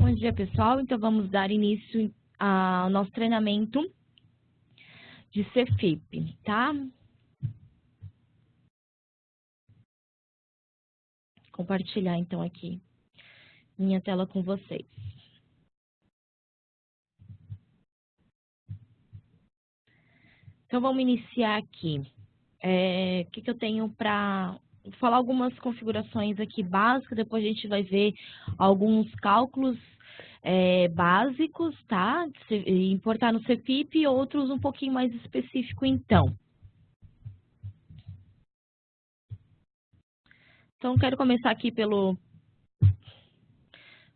Bom dia, pessoal. Então, vamos dar início ao nosso treinamento de CFIP, tá? Compartilhar, então, aqui minha tela com vocês. Então, vamos iniciar aqui. O que eu tenho para falar algumas configurações aqui básicas, depois a gente vai ver alguns cálculos básicos, tá? Importar no CFIP e outros um pouquinho mais específico, então. Então, quero começar aqui pelo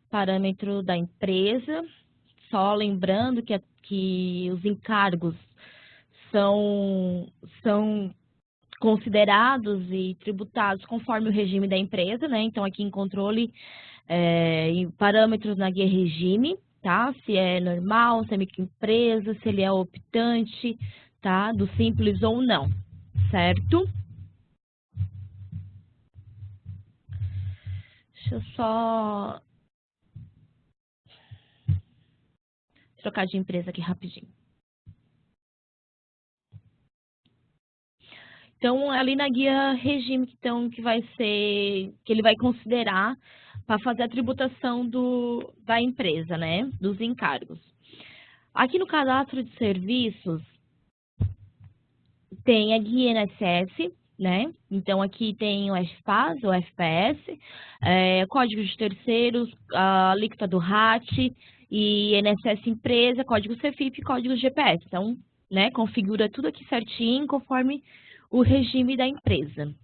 parâmetro da empresa, só lembrando que os encargos são considerados e tributados conforme o regime da empresa, né? Então, aqui em controle, em parâmetros na guia regime, tá? Se é normal, se é microempresa, se ele é optante, tá? Do simples ou não, certo? Deixa eu só trocar de empresa aqui rapidinho. Então, ali na guia regime, então, que ele vai considerar para fazer a tributação da empresa, né? Dos encargos. Aqui no cadastro de serviços, tem a guia INSS, né? Então, aqui tem o FPAS, o FPS, código de terceiros, a alíquota do RAT, e INSS empresa, código CFIP e código GPS. Então, né, configura tudo aqui certinho, conforme o regime da empresa.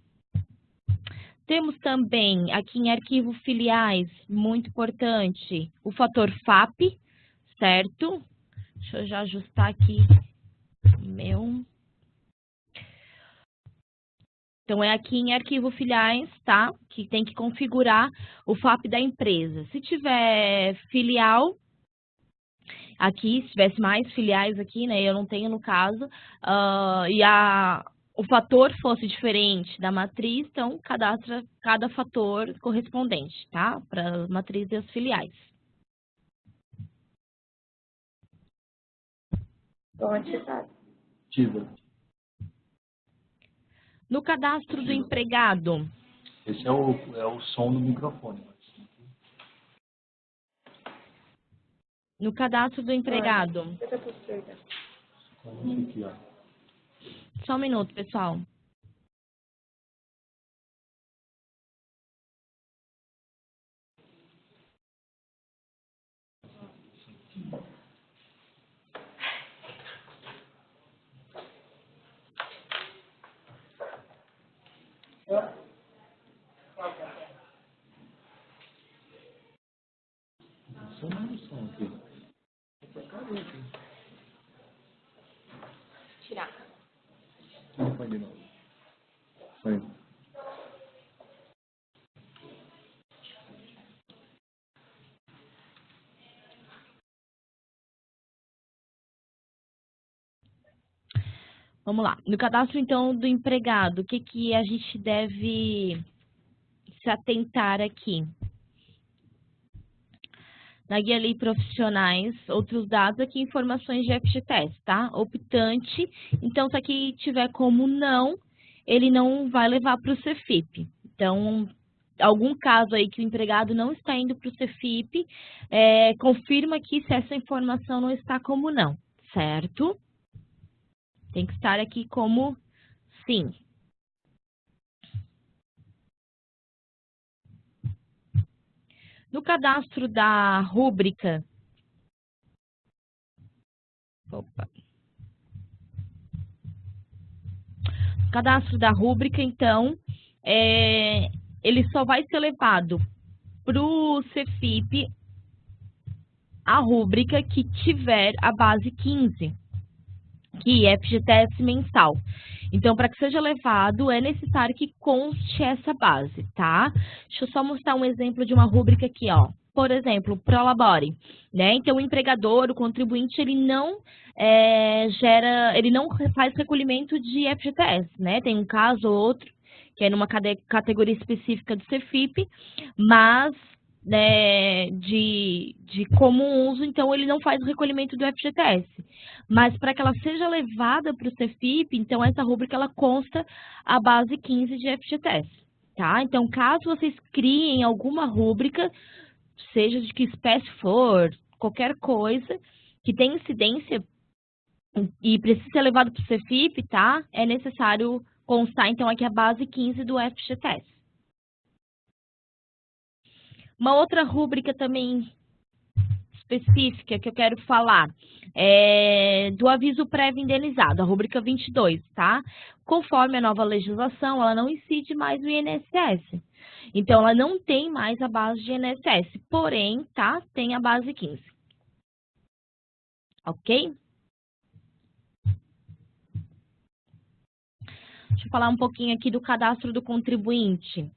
Temos também aqui em arquivo filiais, muito importante, o fator FAP, certo? Deixa eu já ajustar aqui o meu. Então, é aqui em arquivo filiais, tá? Que tem que configurar o FAP da empresa. Se tiver filial, aqui, se tivesse mais filiais aqui, né? Eu não tenho no caso, o fator fosse diferente da matriz, então cadastra cada fator correspondente, tá? Para a matriz e as filiais. Onde tá? No cadastro do empregado. Esse é o som do microfone. No cadastro do empregado. Aqui, ó. Só um minuto, pessoal. Tirar. Não, põe de novo. Põe. Vamos lá. No cadastro, então, do empregado, o que a gente deve se atentar aqui? Na guia ali profissionais, outros dados aqui, informações de FGTS, tá? Optante, então se aqui tiver como não, ele não vai levar para o CFIP. Então, algum caso aí que o empregado não está indo para o CFIP, confirma aqui se essa informação não está como não, certo? Tem que estar aqui como sim. No cadastro da rúbrica, cadastro da rúbrica, então, ele só vai ser levado para o CFIP a rúbrica que tiver a base 15, que é FGTS mensal. Então, para que seja levado, é necessário que conste essa base, tá? Deixa eu só mostrar um exemplo de uma rúbrica aqui, ó. Por exemplo, Prolabore, né? Então, o empregador, o contribuinte, ele não ele não faz recolhimento de FGTS, né? Tem um caso ou outro, que é numa categoria específica do CFIP, mas né, de comum uso, então ele não faz o recolhimento do FGTS. Mas para que ela seja levada para o CEFIP, então essa rúbrica ela consta a base 15 de FGTS, tá? Então, caso vocês criem alguma rúbrica, seja de que espécie for, qualquer coisa que tenha incidência e precisa ser levado para o CEFIP, tá? É necessário constar, então, aqui a base 15 do FGTS. Uma outra rúbrica também específica que eu quero falar é do aviso prévio indenizado, a rúbrica 22, tá? Conforme a nova legislação, ela não incide mais o INSS. Então, ela não tem mais a base de INSS, porém, tá? Tem a base 15. Ok? Deixa eu falar um pouquinho aqui do cadastro do contribuinte.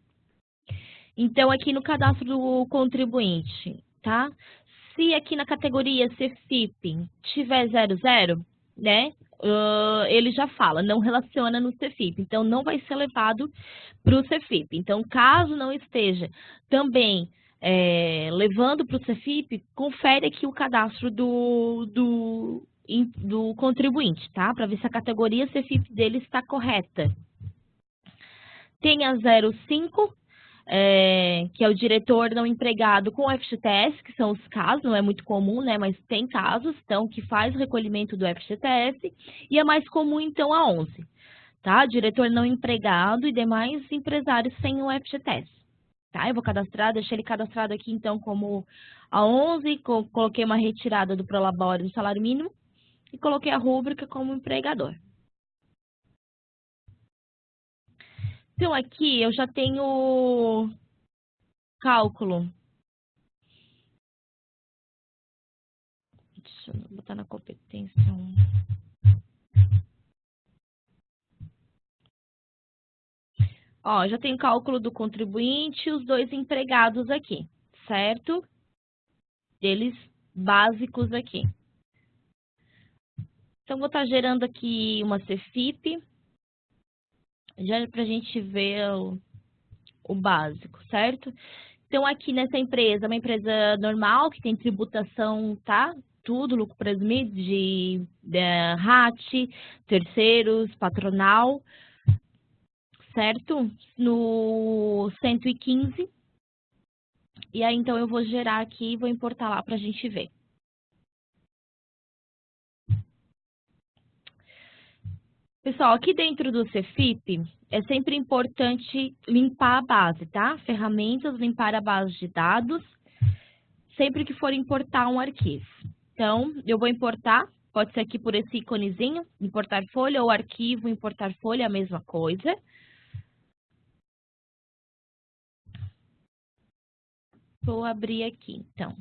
Então, aqui no cadastro do contribuinte, tá? Se aqui na categoria CEFIP tiver 00, né? Ele já fala, não relaciona no CEFIP. Então, não vai ser levado para o CEFIP. Então, caso não esteja também levando para o CEFIP, confere aqui o cadastro do contribuinte, tá? Para ver se a categoria CEFIP dele está correta. Tem a 05, que é o diretor não empregado com FGTS, que são os casos, não é muito comum, né? Mas tem casos, então, que faz o recolhimento do FGTS. E é mais comum, então, a 11, tá? Diretor não empregado e demais empresários sem o FGTS. Tá? Eu vou cadastrar, deixei ele cadastrado aqui, então, como a 11, coloquei uma retirada do prolabore do salário mínimo e coloquei a rúbrica como empregador. Então, aqui eu já tenho cálculo. Deixa eu botar na competência 1. Ó, já tem cálculo do contribuinte e os dois empregados aqui, certo? Deles básicos aqui. Então, vou estar gerando aqui uma CEFIP, já para a gente ver o básico, certo? Então, aqui nessa empresa, uma empresa normal, que tem tributação, tá? Tudo, lucro presumido de RAT, terceiros, patronal, certo? No 115. E aí, então, eu vou gerar aqui e vou importar lá para a gente ver. Pessoal, aqui dentro do CEFIP, é sempre importante limpar a base, tá? Ferramentas, limpar a base de dados, sempre que for importar um arquivo. Então, eu vou importar, pode ser aqui por esse íconezinho, importar folha, ou arquivo, importar folha, a mesma coisa. Vou abrir aqui, então.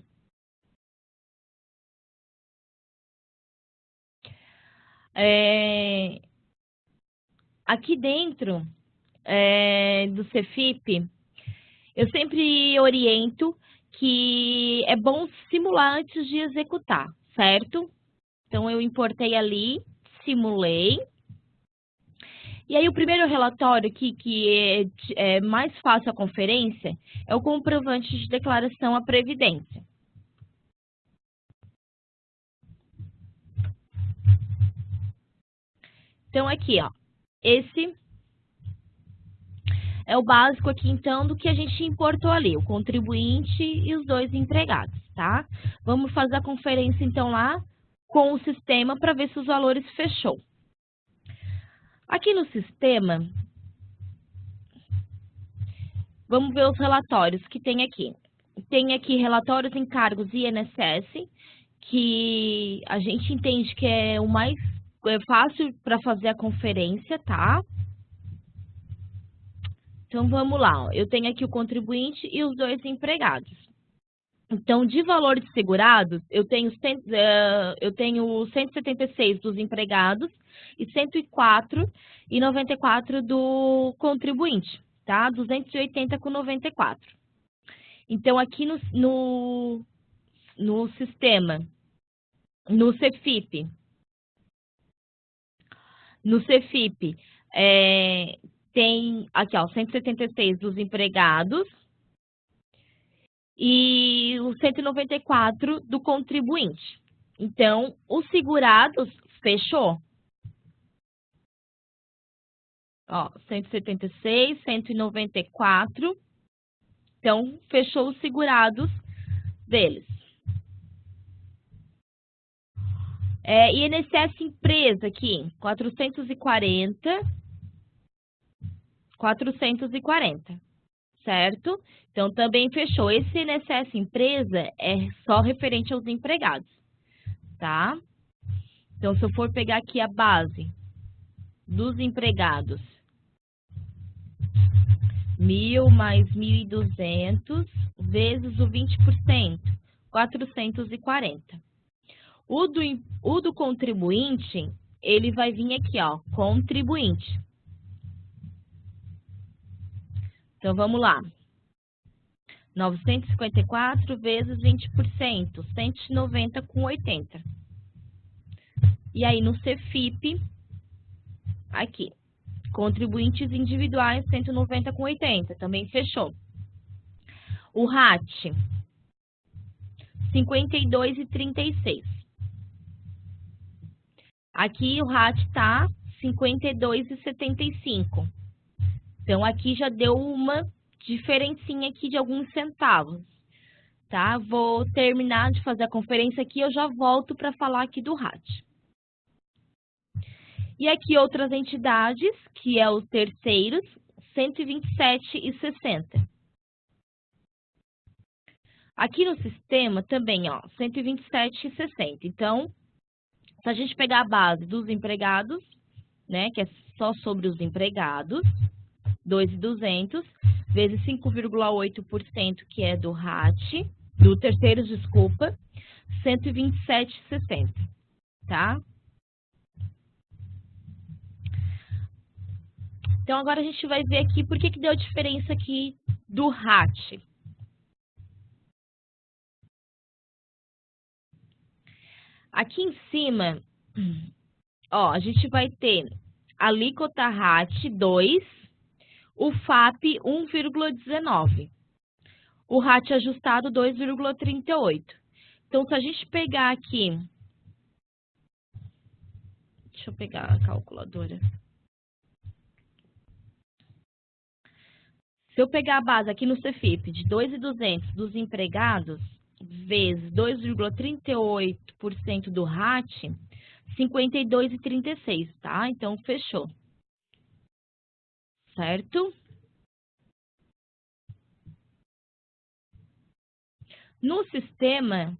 Aqui dentro do CEFIP, eu sempre oriento que é bom simular antes de executar, certo? Então, eu importei ali, simulei. E aí, o primeiro relatório aqui, que é mais fácil a conferência, é o comprovante de declaração à Previdência. Então, aqui, ó, esse é o básico aqui, então, do que a gente importou ali, o contribuinte e os dois empregados, tá? Vamos fazer a conferência, então, lá com o sistema para ver se os valores fechou. Aqui no sistema, vamos ver os relatórios que tem aqui. Tem aqui relatórios, encargos e INSS, que a gente entende que é o mais fácil para fazer a conferência, tá? Então, vamos lá. Ó. Eu tenho aqui o contribuinte e os dois empregados. Então, de valores segurados, eu tenho 176 dos empregados e 104,94 do contribuinte, tá? 280,94. Então, aqui no sistema, no CEFIP, tem aqui, ó, 176 dos empregados e o 194 do contribuinte. Então, os segurados fechou. Ó, 176, 194. Então, fechou os segurados deles. INSS empresa aqui, 440, certo? Então, também fechou. Esse INSS empresa é só referente aos empregados, tá? Então, se eu for pegar aqui a base dos empregados, 1.000 mais 1.200 vezes o 20%, 440. O do contribuinte, ele vai vir aqui, ó, contribuinte. Então, vamos lá. 954 vezes 20%, 190,80. E aí, no CFIP, aqui, contribuintes individuais, 190,80, também fechou. O RAT, 52,36. Aqui o RAT tá 52,75. Então, aqui já deu uma diferencinha aqui de alguns centavos, tá? Vou terminar de fazer a conferência aqui, eu já volto para falar aqui do RAT. E aqui outras entidades, que é os terceiros, 127,60. Aqui no sistema também, ó, 127,60. Então, se a gente pegar a base dos empregados, né, que é só sobre os empregados, 2.200, vezes 5,8%, que é do RAT, do terceiros, desculpa, 127,60, tá? Então, agora a gente vai ver aqui por que deu diferença aqui do RAT. Aqui em cima, ó, a gente vai ter alíquota RAT 2, o FAP 1,19, o RAT ajustado 2,38. Então, se a gente pegar aqui, deixa eu pegar a calculadora. Se eu pegar a base aqui no CFIP de 2.200 dos empregados, vezes 2,38% do RAT, 52,36, tá? Então, fechou. Certo? No sistema,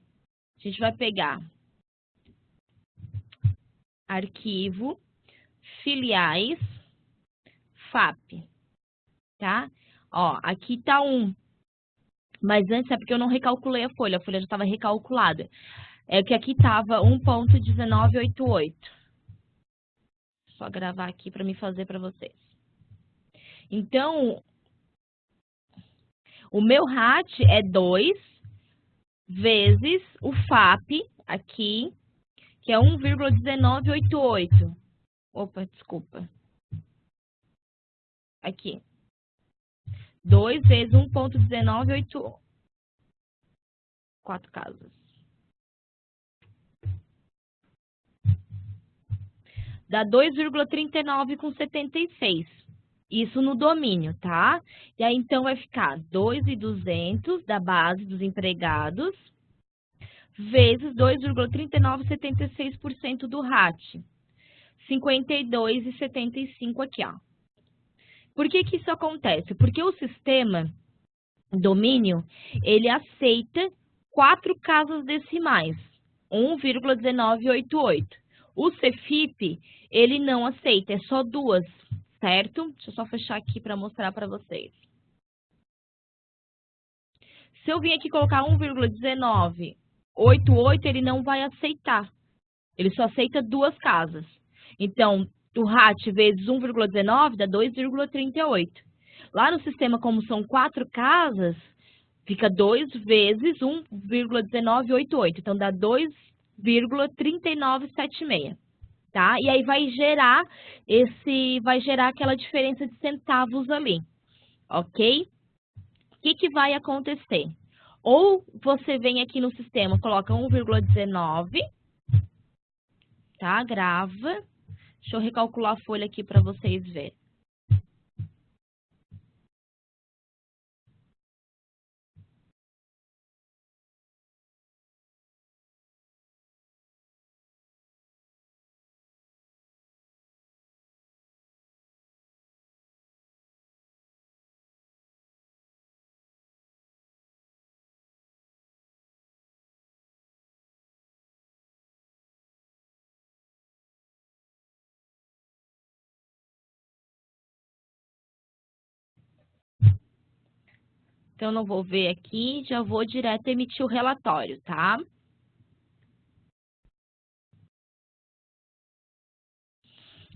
a gente vai pegar arquivo, filiais, FAP, tá? Ó, aqui tá 1. Mas antes é porque eu não recalculei a folha já estava recalculada. É que aqui estava 1,1988. Só gravar aqui para me fazer para vocês. Então, o meu RAT é 2 vezes o FAP aqui, que é 1,1988. Opa, desculpa. Aqui. 2 vezes 1,1988. 4 casas. Dá 2,39,76. Isso no domínio, tá? E aí, então, vai ficar 2.200 da base dos empregados vezes 2,3976% do RAT. 52,75 aqui, ó. Por que isso acontece? Porque o sistema domínio, ele aceita 4 casas decimais, 1,1988. O CFIP, ele não aceita, é só 2, certo? Deixa eu só fechar aqui para mostrar para vocês. Se eu vir aqui colocar 1,1988, ele não vai aceitar. Ele só aceita 2 casas. Então, o RAT vezes 1,19 dá 2,38. Lá no sistema, como são 4 casas, fica 2 vezes 1,1988. Então, dá 2,3976, tá? E aí vai gerar aquela diferença de centavos ali, ok? O que vai acontecer? Ou você vem aqui no sistema, coloca 1,19, tá? Grava. Deixa eu recalcular a folha aqui para vocês verem. Então, eu não vou ver aqui, já vou direto emitir o relatório, tá?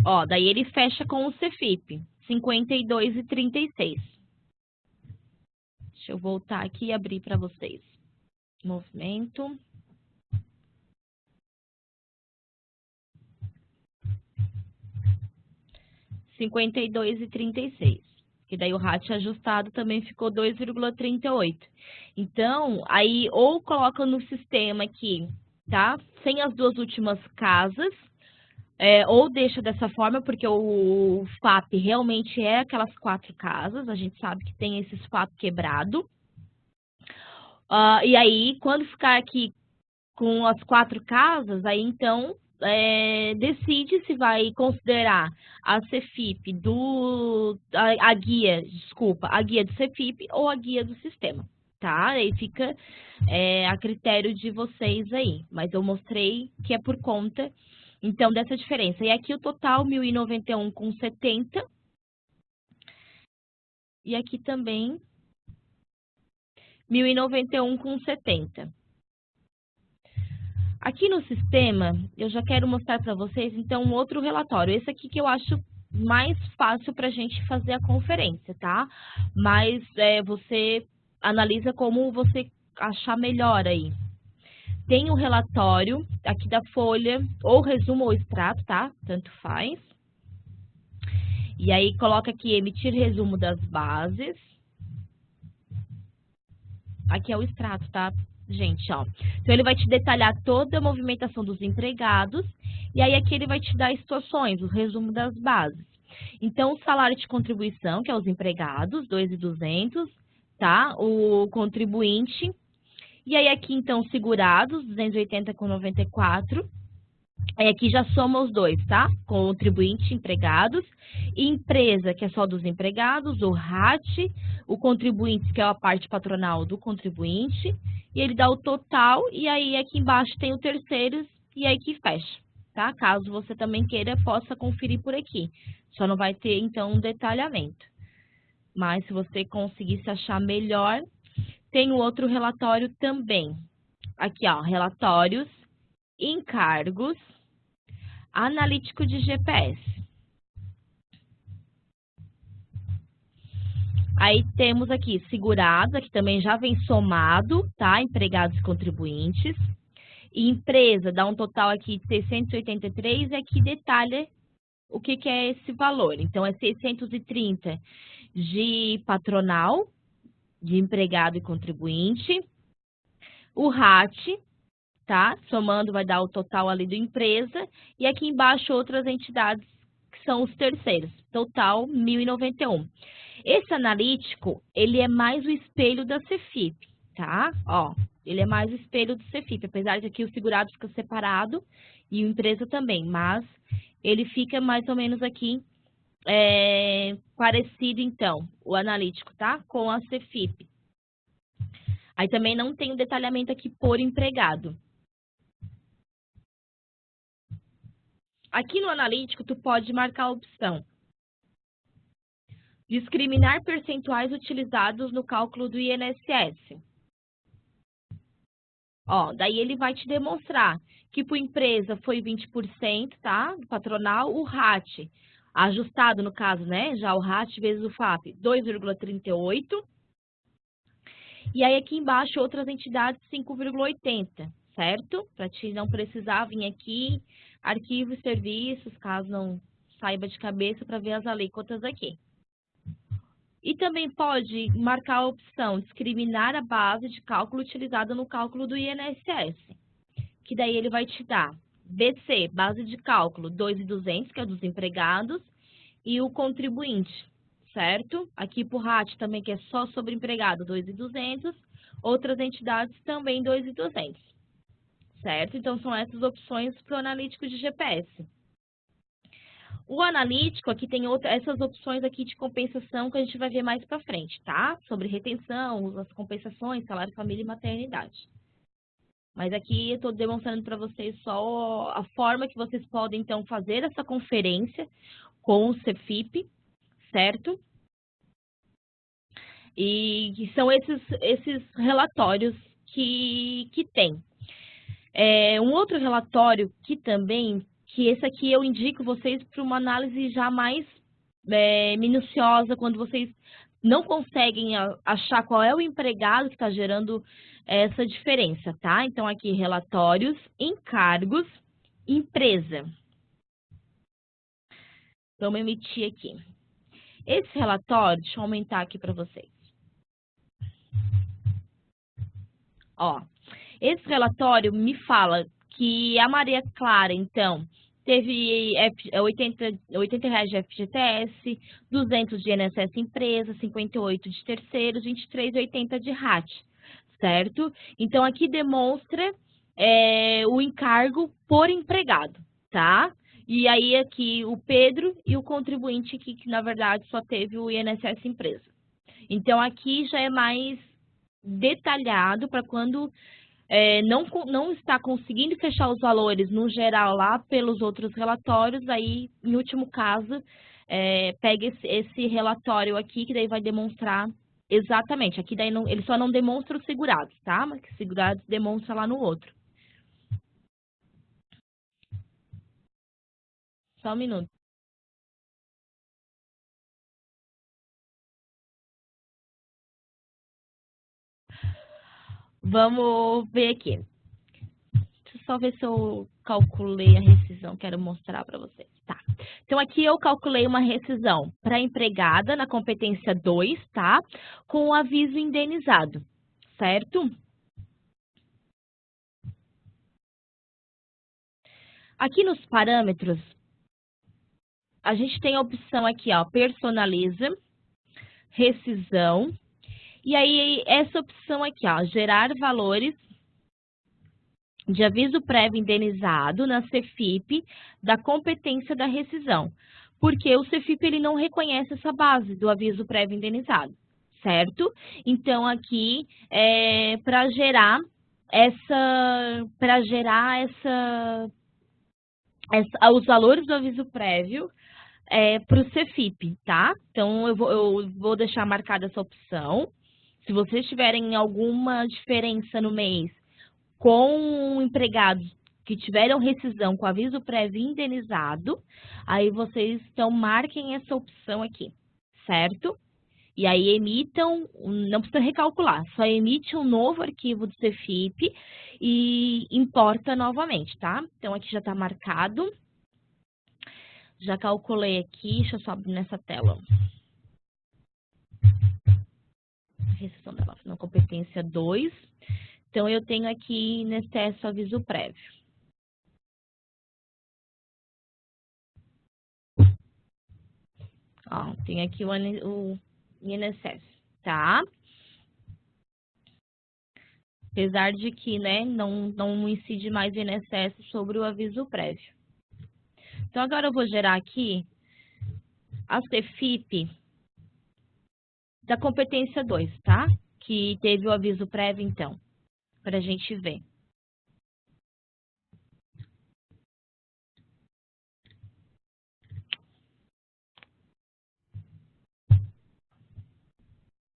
Ó, daí ele fecha com o CFIP, 52,36. Deixa eu voltar aqui e abrir para vocês. Movimento. R$52,36. Que daí o ratio ajustado também ficou 2,38. Então, aí ou coloca no sistema aqui, tá? Sem as duas últimas casas, ou deixa dessa forma, porque o FAP realmente é aquelas 4 casas, a gente sabe que tem esses FAP quebrado. E aí, quando ficar aqui com as 4 casas, aí então decide se vai considerar a CFIP a guia do CFIP ou a guia do sistema, tá? Aí fica a critério de vocês aí, mas eu mostrei que é por conta, então, dessa diferença. E aqui o total, 1.091,70, e aqui também 1.091,70. Aqui no sistema, eu já quero mostrar para vocês, então, um outro relatório. Esse aqui que eu acho mais fácil para a gente fazer a conferência, tá? Mas você analisa como você achar melhor aí. Tem o relatório aqui da folha, ou resumo ou extrato, tá? Tanto faz. E aí, coloca aqui, emitir resumo das bases. Aqui é o extrato, tá? Gente, ó. Então, ele vai te detalhar toda a movimentação dos empregados, e aí aqui ele vai te dar as situações, o resumo das bases. Então, o salário de contribuição, que é os empregados, 2.200, tá? O contribuinte, e aí aqui, então, segurados, 280,94. Aí aqui já soma os dois, tá? Contribuinte, empregados, e empresa, que é só dos empregados, o RAT, o contribuinte, que é a parte patronal do contribuinte, e ele dá o total, e aí aqui embaixo tem o terceiros, e aí que fecha, tá? Caso você também queira, possa conferir por aqui. Só não vai ter, então, um detalhamento. Mas se você conseguir se achar melhor, tem o outro relatório também. Aqui, ó, relatórios, encargos, analítico de GPS. Aí temos aqui segurados, aqui também já vem somado, tá? Empregados e contribuintes. E empresa dá um total aqui de 683 e aqui detalha o que é esse valor. Então, é 630 de patronal, de empregado e contribuinte. O RAT, tá? Somando vai dar o total ali do empresa. E aqui embaixo outras entidades que são os terceiros. Total 1.091. Esse analítico, ele é mais o espelho da CFIP, tá? Ó, ele é mais o espelho do CFIP, apesar de aqui o segurado fica separado e o empresa também, mas ele fica mais ou menos aqui parecido, então, o analítico, tá? Com a CFIP. Aí também não tem o detalhamento aqui por empregado. Aqui no analítico, tu pode marcar a opção discriminar percentuais utilizados no cálculo do INSS. Ó, daí ele vai te demonstrar que por empresa foi 20%, tá? Patronal, o RAT, ajustado no caso, né? Já o RAT vezes o FAP, 2,38. E aí aqui embaixo outras entidades, 5,80, certo? Para te não precisar vir aqui, arquivo e serviços, caso não saiba de cabeça, para ver as alíquotas aqui. E também pode marcar a opção discriminar a base de cálculo utilizada no cálculo do INSS, que daí ele vai te dar BC, base de cálculo 2.200, que é dos empregados, e o contribuinte, certo? Aqui por RAT também, que é só sobre empregado, 2.200, outras entidades também 2.200, certo? Então, são essas opções para o analítico de GPS. O analítico, aqui tem essas opções aqui de compensação que a gente vai ver mais para frente, tá? Sobre retenção, as compensações, salário, família e maternidade. Mas aqui eu estou demonstrando para vocês só a forma que vocês podem, então, fazer essa conferência com o Cefip, certo? E que são esses relatórios que tem. Um outro relatório que também, que esse aqui eu indico vocês para uma análise já mais minuciosa, quando vocês não conseguem achar qual é o empregado que está gerando essa diferença, tá? Então, aqui, relatórios, encargos, empresa. Vamos emitir aqui. Esse relatório, deixa eu aumentar aqui para vocês. Ó, esse relatório me fala que a Maria Clara, então, teve 80 reais de FGTS, 200 de INSS empresa, 58 de terceiros, 23,80 de RAT, certo? Então, aqui demonstra o encargo por empregado, tá? E aí, aqui, o Pedro e o contribuinte aqui, que na verdade só teve o INSS empresa. Então, aqui já é mais detalhado para quando não está conseguindo fechar os valores no geral lá pelos outros relatórios, aí, em último caso, pega esse relatório aqui, que daí vai demonstrar exatamente. Aqui daí ele só não demonstra os segurados, tá? Mas que segurados demonstra lá no outro. Só um minuto. Vamos ver aqui. Deixa eu só ver se eu calculei a rescisão, quero mostrar para vocês. Tá. Então, aqui eu calculei uma rescisão para empregada na competência 2, tá? Com o aviso indenizado, certo? Aqui nos parâmetros, a gente tem a opção aqui, ó, personaliza, rescisão, e aí essa opção aqui, ó, gerar valores de aviso prévio indenizado na Cefip da competência da rescisão, porque o Cefip ele não reconhece essa base do aviso prévio indenizado, certo? Então aqui para gerar os valores do aviso prévio para o Cefip, tá? Então eu vou deixar marcada essa opção. Se vocês tiverem alguma diferença no mês com empregados que tiveram rescisão com aviso prévio indenizado, aí vocês então marquem essa opção aqui, certo? E aí emitam, não precisa recalcular, só emite um novo arquivo do Cefip e importa novamente, tá? Então aqui já está marcado. Já calculei aqui, deixa eu só abrir nessa tela. Rescisão dela, na competência 2. Então, eu tenho aqui nesse teste aviso prévio. Ó, tem aqui o INSS, tá? Apesar de que, né, não incide mais o INSS sobre o aviso prévio. Então, agora eu vou gerar aqui a Cefip da competência 2, tá? Que teve o aviso prévio, então, para a gente ver.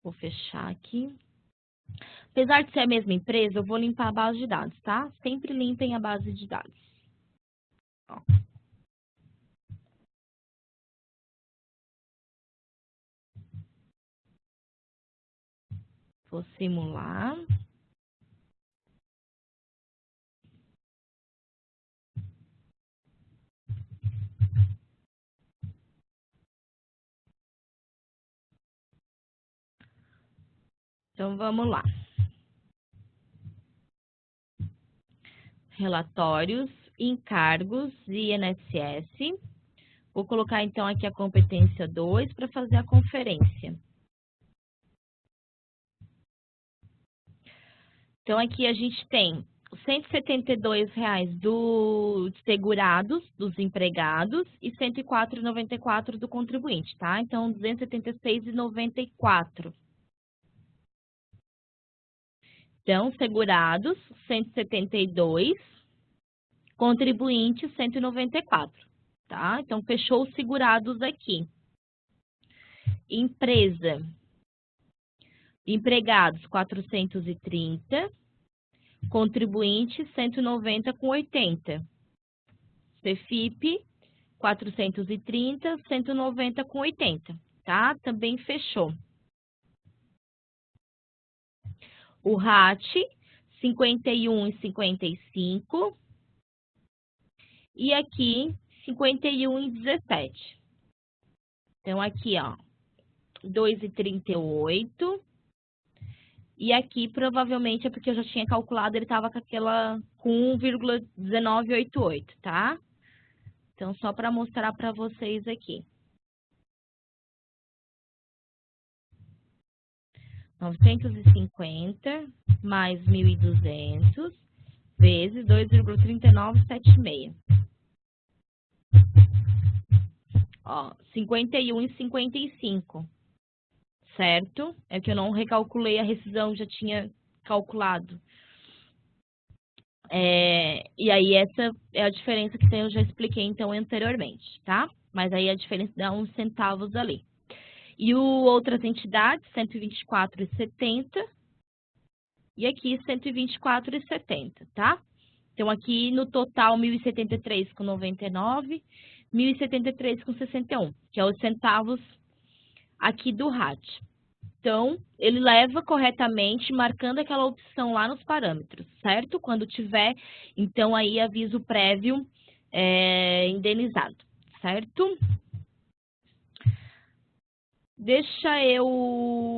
Vou fechar aqui. Apesar de ser a mesma empresa, eu vou limpar a base de dados, tá? Sempre limpem a base de dados. Ó. Vou simular. Então, vamos lá. Relatórios, encargos e INSS. Vou colocar, então, aqui a competência 2 para fazer a conferência. Então, aqui a gente tem R$ 172,00 dos segurados, dos empregados, e R$ 104,94 do contribuinte, tá? Então, R$ 276,94. Então, segurados, 172, contribuinte, 194, tá? Então, fechou os segurados aqui. Empresa, empregados, 430, contribuinte, 190,80. CFIP, 430, 190,80, tá? Também fechou. O RAT, 51,55. E aqui, 51,17. Então, aqui, ó, 2,38. E aqui, provavelmente, é porque eu já tinha calculado, ele estava com 1,1988, tá? Então, só para mostrar para vocês aqui. 950 mais 1.200 vezes 2,3976. Ó, 51,55. Certo? É que eu não recalculei a rescisão, já tinha calculado. E aí, essa é a diferença que eu já expliquei, então, anteriormente, tá? Mas aí a diferença dá uns centavos ali. E o outras entidades, 124,70. E aqui, 124,70, tá? Então, aqui no total, 1.073,99, 1.073,61, que é os centavos aqui do RAT. Então, ele leva corretamente, marcando aquela opção lá nos parâmetros, certo? Quando tiver, então, aí aviso prévio indenizado, certo? Deixa eu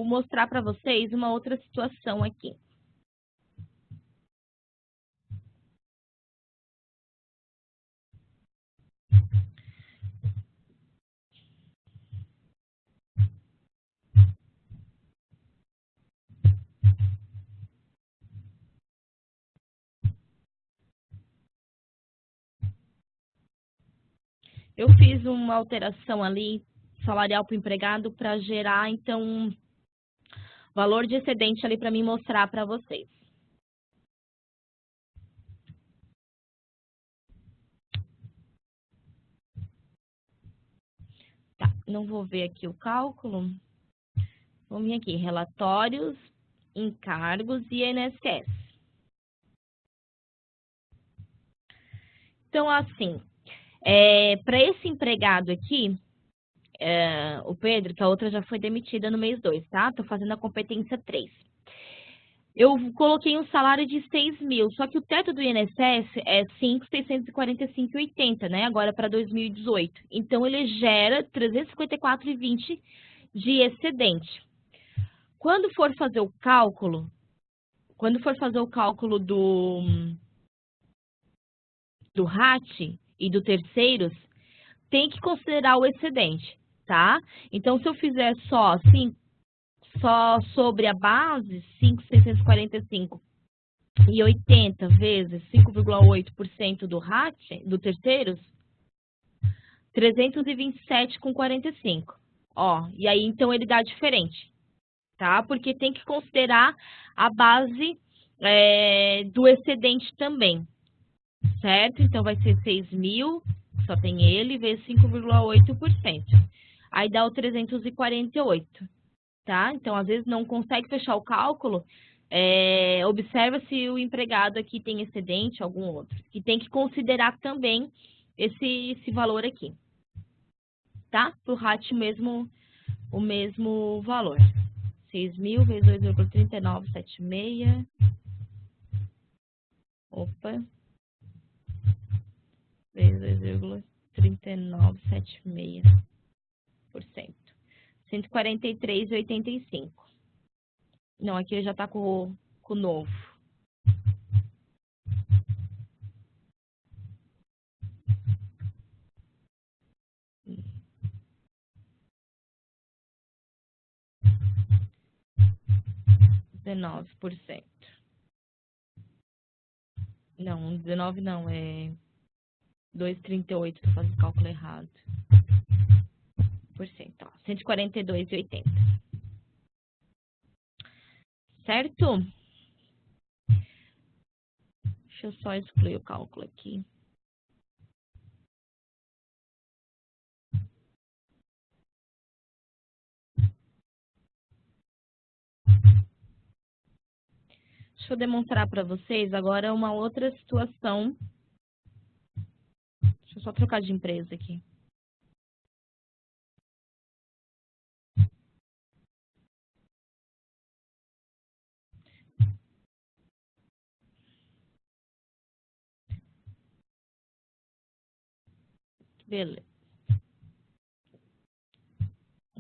mostrar para vocês uma outra situação aqui. Eu fiz uma alteração ali, salarial para o empregado, para gerar, então, um valor de excedente ali para mim mostrar para vocês. Tá, não vou ver aqui o cálculo. Vamos vir aqui, relatórios, encargos e INSS. Então, assim, para esse empregado aqui, o Pedro, que a outra já foi demitida no mês 2, tá? Tô fazendo a competência 3. Eu coloquei um salário de 6 mil, só que o teto do INSS é 5.645,80, né? Agora para 2018. Então, ele gera 354,20 de excedente. Quando for fazer o cálculo do RAT e do terceiros, tem que considerar o excedente, tá? Então, se eu fizer só sobre a base, 5.645,80 vezes 5,8% do RAT, do terceiros, 327,45. Ó, e aí, então, ele dá diferente, tá? Porque tem que considerar a base do excedente também, certo? Então, vai ser 6 mil, só tem ele, vezes 5,8%. Aí dá o 348, tá? Então, às vezes, não consegue fechar o cálculo, observa se o empregado aqui tem excedente, algum outro. E tem que considerar também esse valor aqui, tá? Para o RAT mesmo, o mesmo valor. 6 mil vezes 2,3976. Opa. Vezes 2,3976%. 143,85. Não, aqui ele já tá com o novo. %. Não, 19 não, é 2,38, tô fazendo cálculo errado. Ó, 142,80. Certo? Deixa eu só excluir o cálculo aqui. Deixa eu demonstrar para vocês agora uma outra situação. Deixa eu só trocar de empresa aqui. Beleza.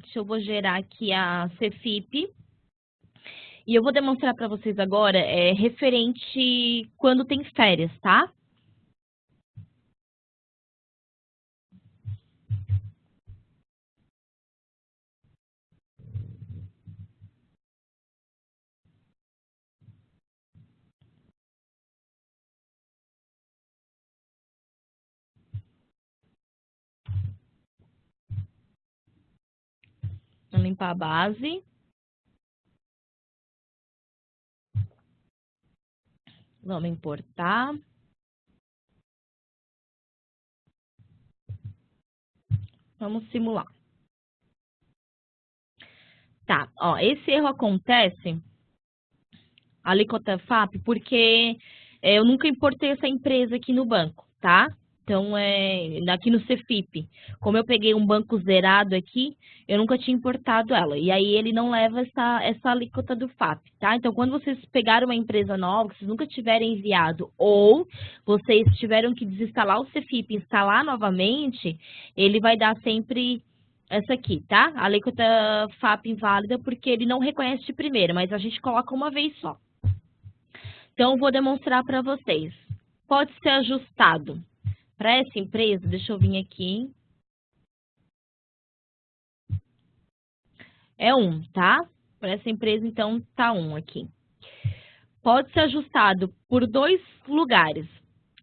Deixa eu vou gerar aqui a CFIP. E eu vou demonstrar para vocês agora referente quando tem férias, tá? Vou limpar a base. Vamos importar. Vamos simular. Tá, ó, esse erro acontece, alíquota FAP, porque eu nunca importei essa empresa aqui no banco, tá? Então, aqui no CFIP, como eu peguei um banco zerado aqui, eu nunca tinha importado ela. E aí, ele não leva essa alíquota do FAP, tá? Então, quando vocês pegaram uma empresa nova, que vocês nunca tiverem enviado, ou vocês tiveram que desinstalar o CFIP e instalar novamente, ele vai dar sempre essa aqui, tá? A alíquota FAP inválida, porque ele não reconhece de primeira, mas a gente coloca uma vez só. Então, eu vou demonstrar para vocês. Pode ser ajustado. Para essa empresa, deixa eu vir aqui. É 1, tá? Para essa empresa, então, tá 1 aqui. Pode ser ajustado por 2 lugares.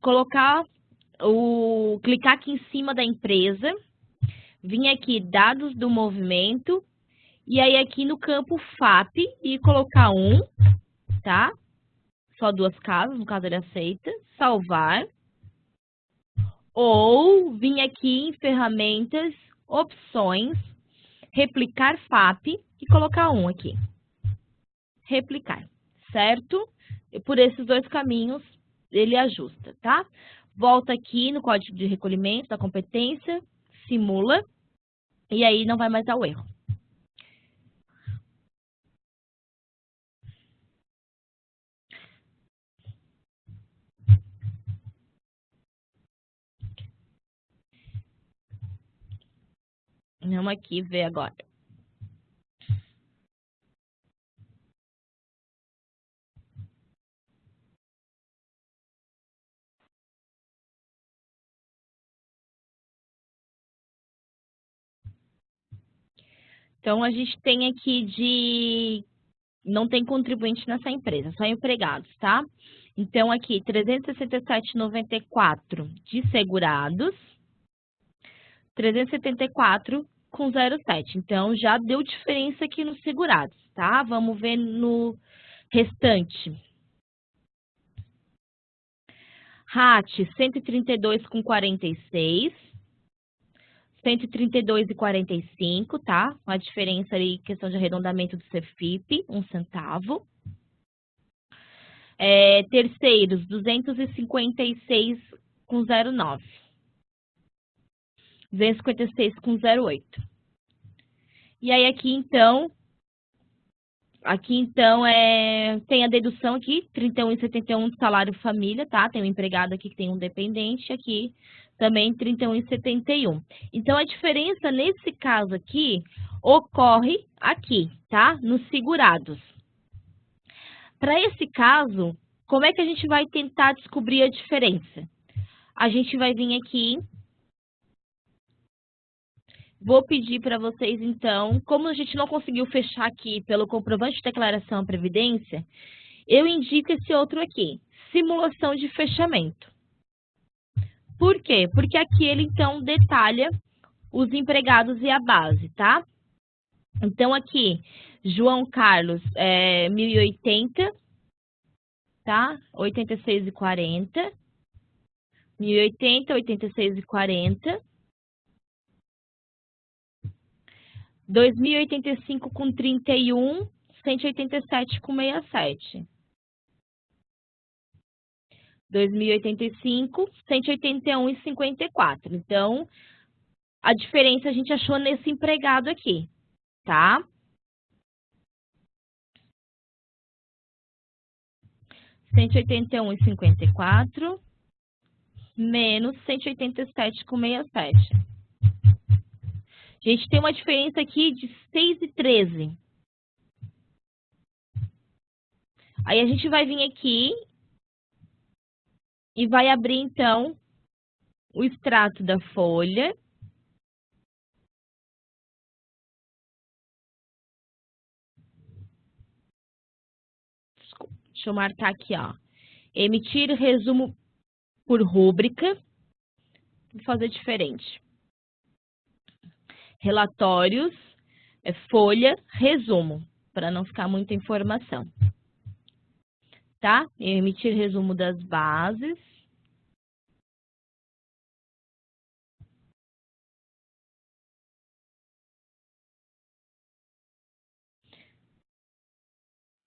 Clicar aqui em cima da empresa, vir aqui, dados do movimento, e aí aqui no campo FAP, e colocar 1, tá? Só 2 casas, no caso ele aceita. Salvar. Ou vir aqui em ferramentas, opções, replicar FAP e colocar 1 aqui. Replicar, certo? E por esses 2 caminhos ele ajusta, tá? Volta aqui no código de recolhimento da competência, simula, e aí não vai mais dar o erro. Vamos aqui ver agora. Então, a gente tem aqui não tem contribuinte nessa empresa, só empregados, tá? Então, aqui, 367,94 de segurados, 374 com 0,7. Então, já deu diferença aqui nos segurados, tá? Vamos ver no restante. RAT, 132,46. 132,45, tá? A diferença ali, questão de arredondamento do CFIP, 1 centavo. Terceiros, 256,09. 256,08. E aí, aqui, então, tem a dedução aqui, 31,71 de salário família, tá? Tem um empregado aqui que tem um dependente, aqui também 31,71. Então, a diferença nesse caso aqui ocorre aqui, tá? Nos segurados. Para esse caso, como é que a gente vai tentar descobrir a diferença? A gente vai vir aqui, vou pedir para vocês, então, como a gente não conseguiu fechar aqui pelo comprovante de declaração à Previdência, eu indico esse outro aqui, simulação de fechamento. Por quê? Porque aqui ele, então, detalha os empregados e a base, tá? Então, aqui, João Carlos, 1080, tá? 86,40. 1080, 86,40. 2085 com 31, 187 com 67. 2085, 181,54. Então, a diferença a gente achou nesse empregado aqui, tá? R$181,54 menos 187,67. A gente tem uma diferença aqui de 6,13. Aí a gente vai vir aqui e vai abrir, então, o extrato da folha. Desculpa, deixa eu marcar aqui, ó. Emitir resumo por rúbrica. Vou fazer diferente. Relatórios, folha, resumo, para não ficar muita informação. Tá? Emitir resumo das bases.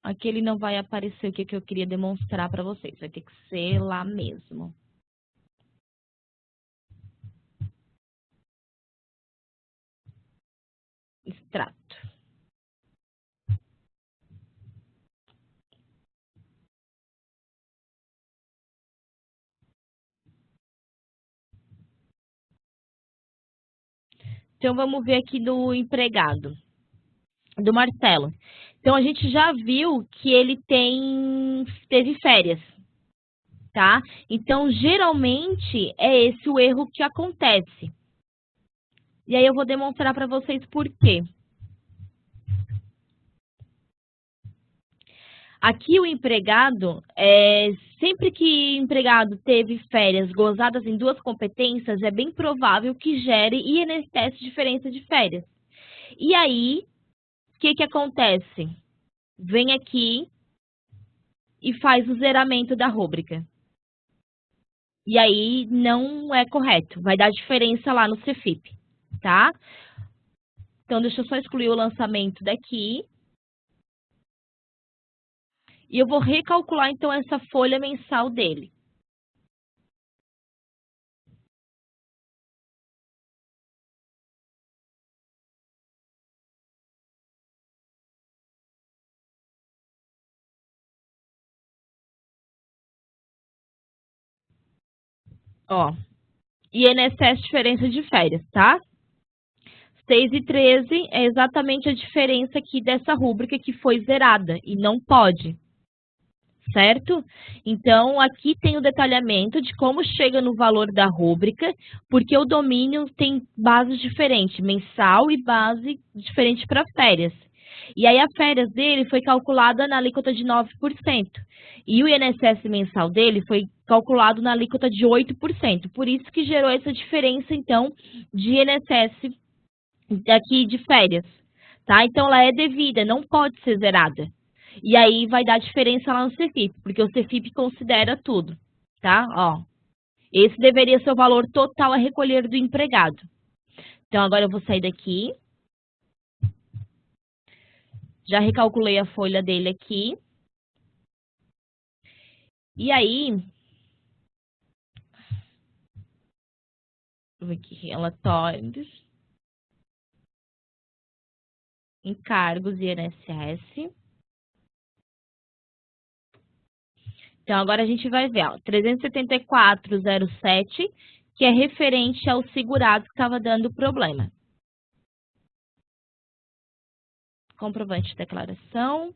Aqui ele não vai aparecer o que eu queria demonstrar para vocês. Vai ter que ser lá mesmo. Extrato. Então, vamos ver aqui do empregado, do Marcelo. Então, a gente já viu que ele teve férias, tá? Então, geralmente, é esse o erro que acontece. E aí, eu vou demonstrar para vocês por quê. Aqui, o empregado, sempre que o empregado teve férias gozadas em 2 competências, é bem provável que gere INSS diferença de férias. E aí, o que acontece? Vem aqui e faz o zeramento da rúbrica. E aí não é correto, vai dar diferença lá no CFIP, tá? Então, deixa eu só excluir o lançamento daqui. E eu vou recalcular, então, essa folha mensal dele. Ó, INSS diferença de férias, tá? 6,13 é exatamente a diferença aqui dessa rúbrica que foi zerada e não pode, certo? Então, aqui tem o detalhamento de como chega no valor da rúbrica, porque o domínio tem bases diferentes, mensal e base diferente para férias. E aí, a férias dele foi calculada na alíquota de 9%. E o INSS mensal dele foi calculado na alíquota de 8%. Por isso que gerou essa diferença, então, de INSS aqui de férias, tá? Então, ela é devida, não pode ser zerada. E aí, vai dar diferença lá no CFIP, porque o CFIP considera tudo, tá? Ó, esse deveria ser o valor total a recolher do empregado. Então, agora eu vou sair daqui. Já recalculei a folha dele aqui. E aí, vou ver aqui, relatórios, encargos e INSS. Então, agora a gente vai ver, ó, 374,07, que é referente ao segurado que estava dando problema. Comprovante de declaração.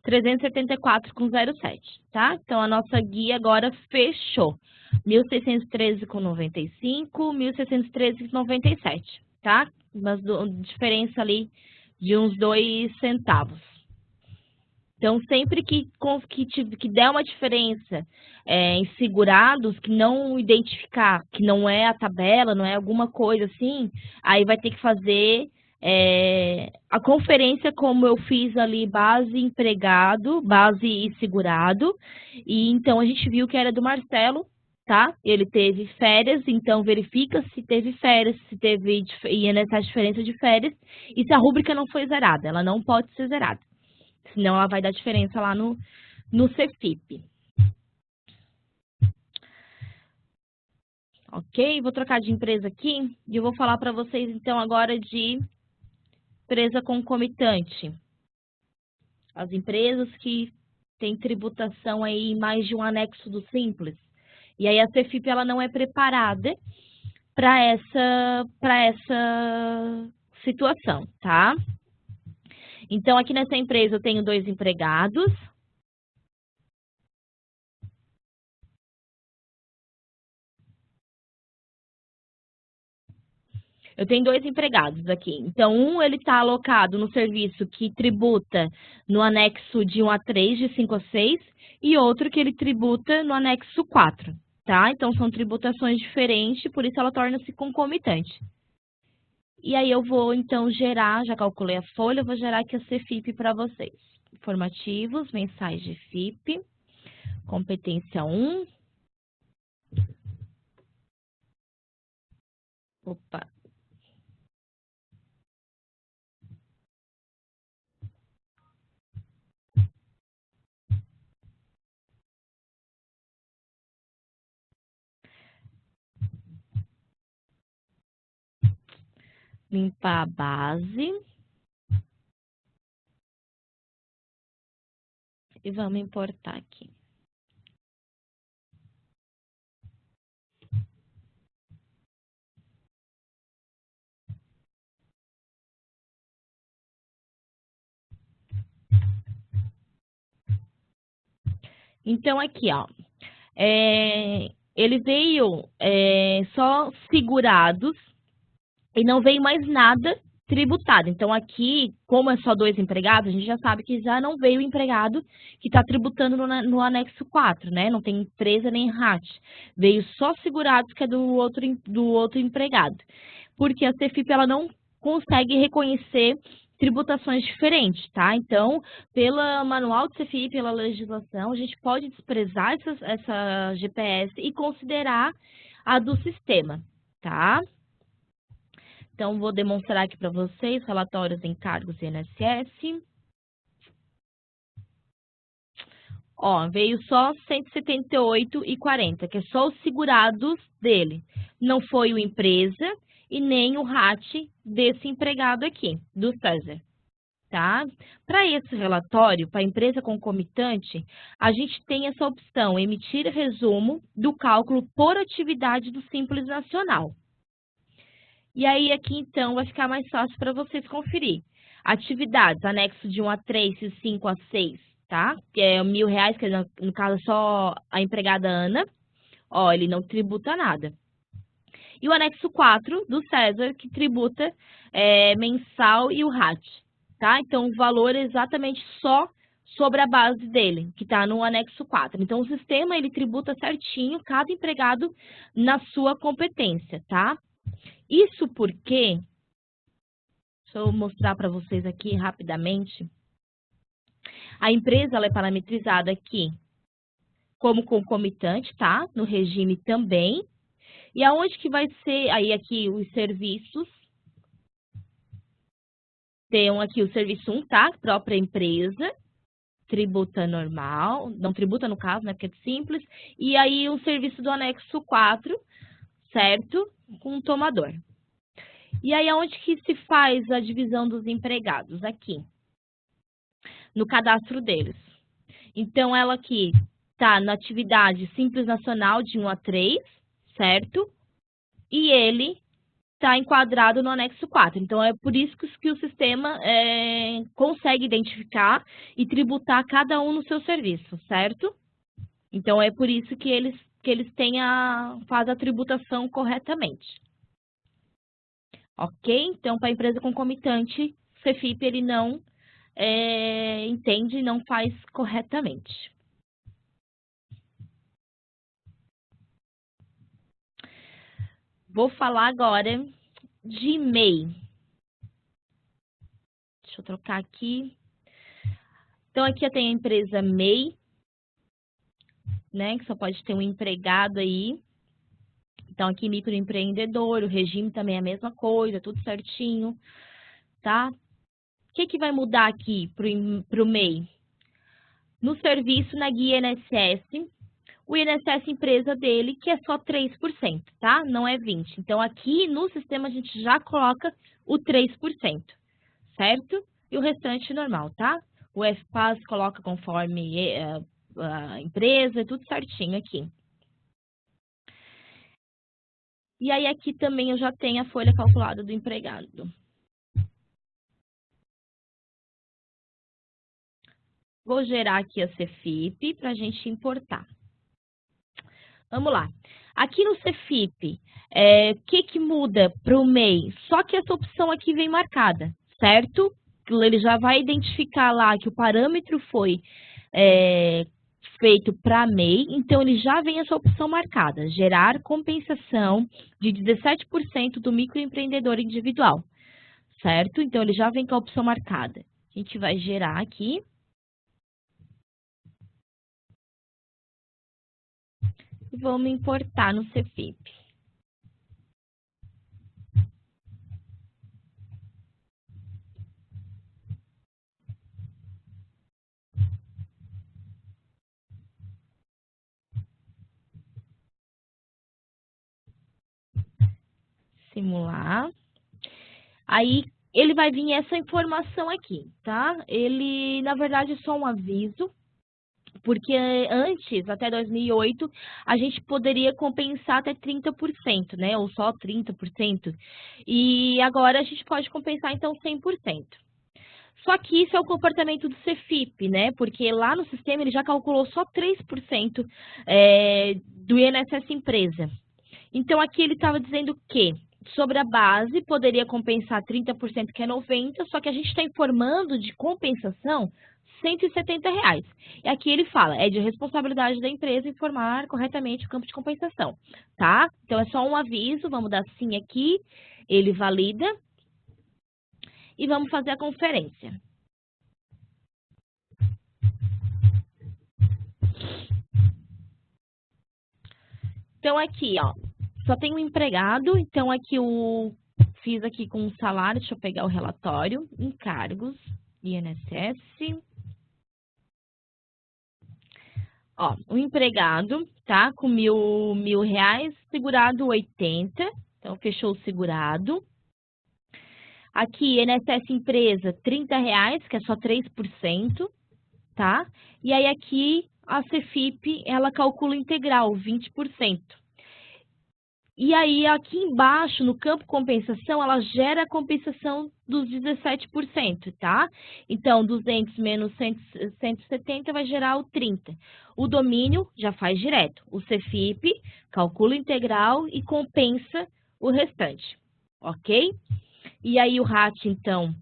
374,07, tá? Então, a nossa guia agora fechou. 1.613,95, 1.613,97, tá? Uma diferença ali de uns 2 centavos. Então, sempre que der uma diferença em segurados, que não identificar, que não é a tabela, não é alguma coisa assim, aí vai ter que fazer a conferência como eu fiz ali, base empregado, base e segurado. E então, a gente viu que era do Marcelo, tá? Ele teve férias, então verifica se teve férias, se teve essa diferença de férias, e se a rúbrica não foi zerada, ela não pode ser zerada. Senão ela vai dar diferença lá no CFIP. Ok? Vou trocar de empresa aqui e eu vou falar para vocês então agora de empresa concomitante. As empresas que têm tributação aí em mais de um anexo do Simples. E aí a CFIP ela não é preparada para essa situação, tá? Então, aqui nessa empresa eu tenho 2 empregados. Eu tenho 2 empregados aqui. Então, um ele está alocado no serviço que tributa no anexo de 1 a 3, de 5 a 6, e outro que ele tributa no anexo 4, tá? Então, são tributações diferentes, por isso ela torna-se concomitante. E aí eu vou, então, gerar, já calculei a folha, eu vou gerar aqui a CFIP para vocês. Informativos, mensais de FIP, competência 1. Opa. Limpar a base. E vamos importar aqui. Então, aqui, ó, ele veio só segurados e não veio mais nada tributado. Então, aqui, como é só 2 empregados, a gente já sabe que já não veio o empregado que está tributando no anexo 4, né? Não tem empresa nem RAT. Veio só segurados, que é do outro empregado. Porque a CFIP, ela não consegue reconhecer tributações diferentes, tá? Então, pela manual do CFIP, pela legislação, a gente pode desprezar essa GPS e considerar a do sistema, tá? Então, vou demonstrar aqui para vocês relatórios de encargos INSS. Ó, veio só 178,40, que é só os segurados dele. Não foi o empresa e nem o RAT desse empregado aqui, do César, tá? Para esse relatório, para a empresa concomitante, a gente tem essa opção, emitir resumo do cálculo por atividade do Simples Nacional. E aí, aqui, então, vai ficar mais fácil para vocês conferir. Atividades, anexo de 1 a 3 e 5 a 6, tá? Que é R$1.000, que no caso é só a empregada Ana. Ó, ele não tributa nada. E o anexo 4 do César, que tributa mensal e o RAT, tá? Então, o valor é exatamente só sobre a base dele, que está no anexo 4. Então, o sistema, ele tributa certinho cada empregado na sua competência, tá? Isso porque, deixa eu mostrar para vocês aqui rapidamente, a empresa ela é parametrizada aqui como concomitante, tá? No regime também. E aonde que vai ser, aí aqui os serviços, tem aqui o serviço 1, tá? Própria empresa, tributa normal, não tributa no caso, né? Porque é simples. E aí o serviço do anexo 4, certo? Com o tomador. E aí, aonde que se faz a divisão dos empregados? Aqui, no cadastro deles. Então, ela aqui está na atividade Simples Nacional de 1 a 3, certo? E ele está enquadrado no anexo 4. Então, é por isso que o sistema consegue identificar e tributar cada um no seu serviço, certo? Então, é por isso que eles fazem a tributação corretamente. Ok? Então, para a empresa concomitante, o CFIP ele não entende e não faz corretamente. Vou falar agora de MEI. Deixa eu trocar aqui. Então, aqui eu tenho a empresa MEI, né, que só pode ter um empregado aí. Então, aqui microempreendedor, o regime também é a mesma coisa, tudo certinho, tá? O que vai mudar aqui para o MEI? No serviço, na guia INSS, o INSS empresa dele, que é só 3%, tá? Não é 20%. Então, aqui no sistema a gente já coloca o 3%, certo? E o restante normal, tá? O FPAS coloca conforme a empresa, tudo certinho aqui. E aí, aqui também eu já tenho a folha calculada do empregado. Vou gerar aqui a CFIP para a gente importar. Vamos lá. Aqui no CFIP, o que muda para o MEI? Só que essa opção aqui vem marcada, certo? Ele já vai identificar lá que o parâmetro foi feito para MEI, então ele já vem essa opção marcada, gerar compensação de 17% do microempreendedor individual, certo? Então ele já vem com a opção marcada. A gente vai gerar aqui. E vamos importar no CFIP. Simular. Aí, ele vai vir essa informação aqui, tá? Ele, na verdade, é só um aviso, porque antes, até 2008, a gente poderia compensar até 30%, né? Ou só 30%. E agora a gente pode compensar, então, 100%. Só que isso é o comportamento do CFIP, né? Porque lá no sistema ele já calculou só 3% do INSS empresa. Então, aqui ele estava dizendo que sobre a base poderia compensar 30%, que é 90%, só que a gente está informando de compensação R$170. E aqui ele fala, é de responsabilidade da empresa informar corretamente o campo de compensação, tá? Então, é só um aviso, vamos dar sim aqui, ele valida e vamos fazer a conferência. Então, aqui, ó, só tem um empregado, então aqui fiz aqui com o salário, deixa eu pegar o relatório, encargos, INSS. Ó, o empregado, tá, com mil reais, segurado 80, então fechou o segurado. Aqui, INSS empresa, R$30, que é só 3%, tá? E aí aqui, a CFIP, ela calcula integral, 20%. E aí, aqui embaixo, no campo compensação, ela gera a compensação dos 17%, tá? Então, 200 menos 170 vai gerar o 30. O domínio já faz direto. O CFIP calcula o integral e compensa o restante, ok? E aí, o RAT, então,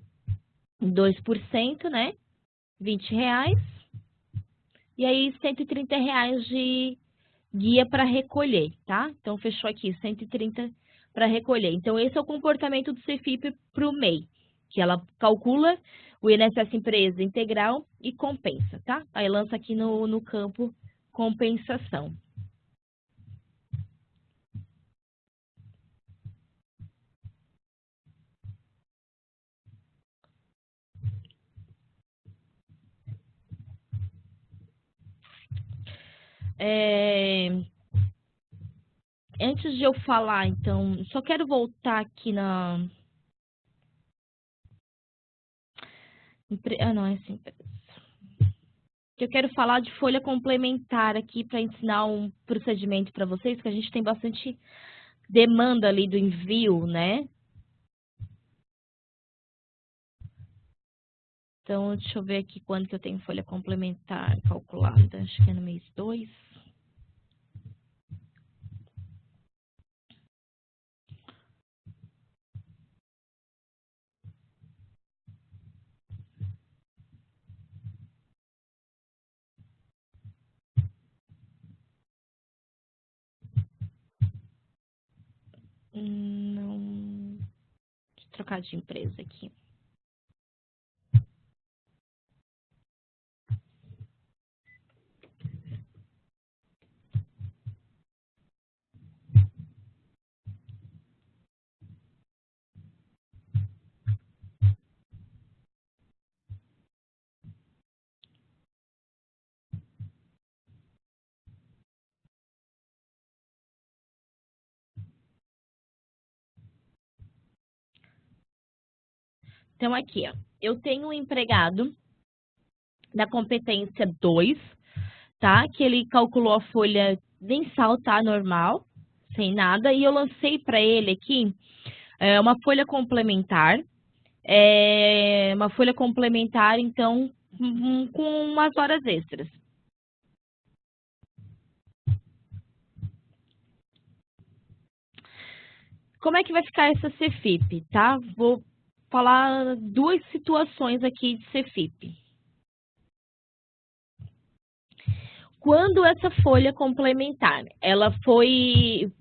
2%, né? R$20. E aí, R$130 de guia para recolher, tá? Então, fechou aqui, 130 para recolher. Então, esse é o comportamento do CFIP para o MEI, que ela calcula o INSS empresa integral e compensa, tá? Aí, lança aqui no campo compensação. Antes de eu falar, então, só quero voltar aqui na... não, é assim. Eu quero falar de folha complementar aqui para ensinar um procedimento para vocês, que a gente tem bastante demanda ali do envio, né? Então, deixa eu ver aqui quando que eu tenho folha complementar calculada. Acho que é no mês 2. Não. Deixa eu trocar de empresa aqui. Então, aqui, ó. Eu tenho um empregado da competência 2, tá? Que ele calculou a folha mensal, tá? Normal, sem nada. E eu lancei para ele aqui uma folha complementar. Uma folha complementar, então, com umas horas extras. Como é que vai ficar essa CFIP, tá? Vou falar duas situações aqui de CFIP. Quando essa folha complementar, ela foi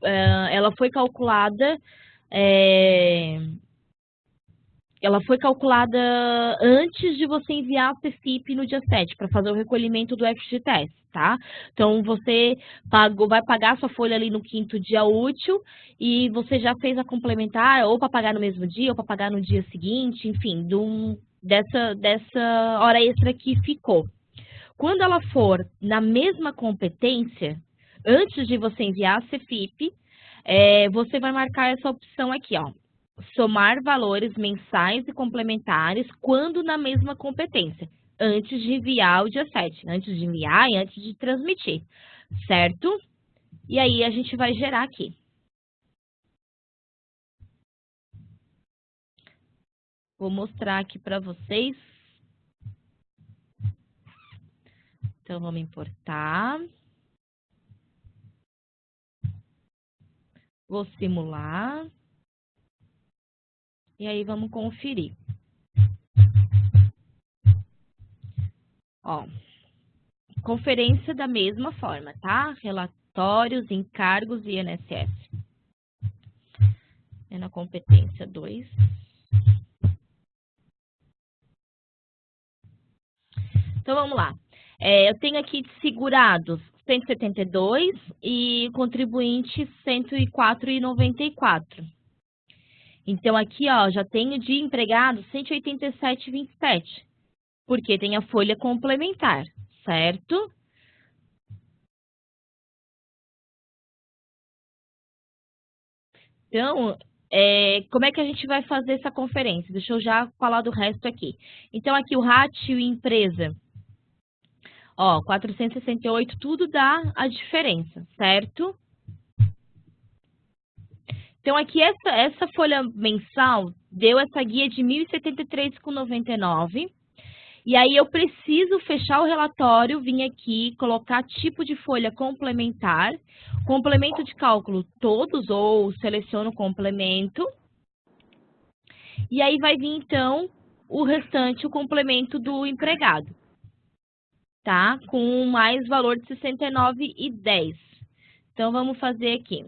calculada, ela foi calculada antes de você enviar a CFIP no dia 7, para fazer o recolhimento do FGTS, tá? Então, você vai pagar sua folha ali no 5º dia útil e você já fez a complementar, ou para pagar no mesmo dia, ou para pagar no dia seguinte, enfim, dessa hora extra que ficou. Quando ela for na mesma competência, antes de você enviar a CFIP, você vai marcar essa opção aqui, ó. Somar valores mensais e complementares quando na mesma competência, antes de enviar o dia 7, antes de enviar e antes de transmitir, certo? E aí a gente vai gerar aqui. Vou mostrar aqui para vocês. Então, vamos importar. Vou simular. E aí, vamos conferir. Ó, conferência da mesma forma, tá? Relatórios, encargos e INSS. É na competência 2. Então, vamos lá. Eu tenho aqui de segurados 172 e contribuinte 104,94. Então, aqui, ó, já tenho de empregado 187,27, porque tem a folha complementar, certo? Então, como é que a gente vai fazer essa conferência? Deixa eu já falar do resto aqui. Então, aqui o ratio empresa, ó, 468, tudo dá a diferença, certo? Então, aqui essa folha mensal deu essa guia de 1.073,99. E aí, eu preciso fechar o relatório, vir aqui, colocar tipo de folha complementar, complemento de cálculo todos, ou seleciono o complemento. E aí, vai vir, então, o restante, o complemento do empregado, tá? Com mais valor de 69,10. Então, vamos fazer aqui.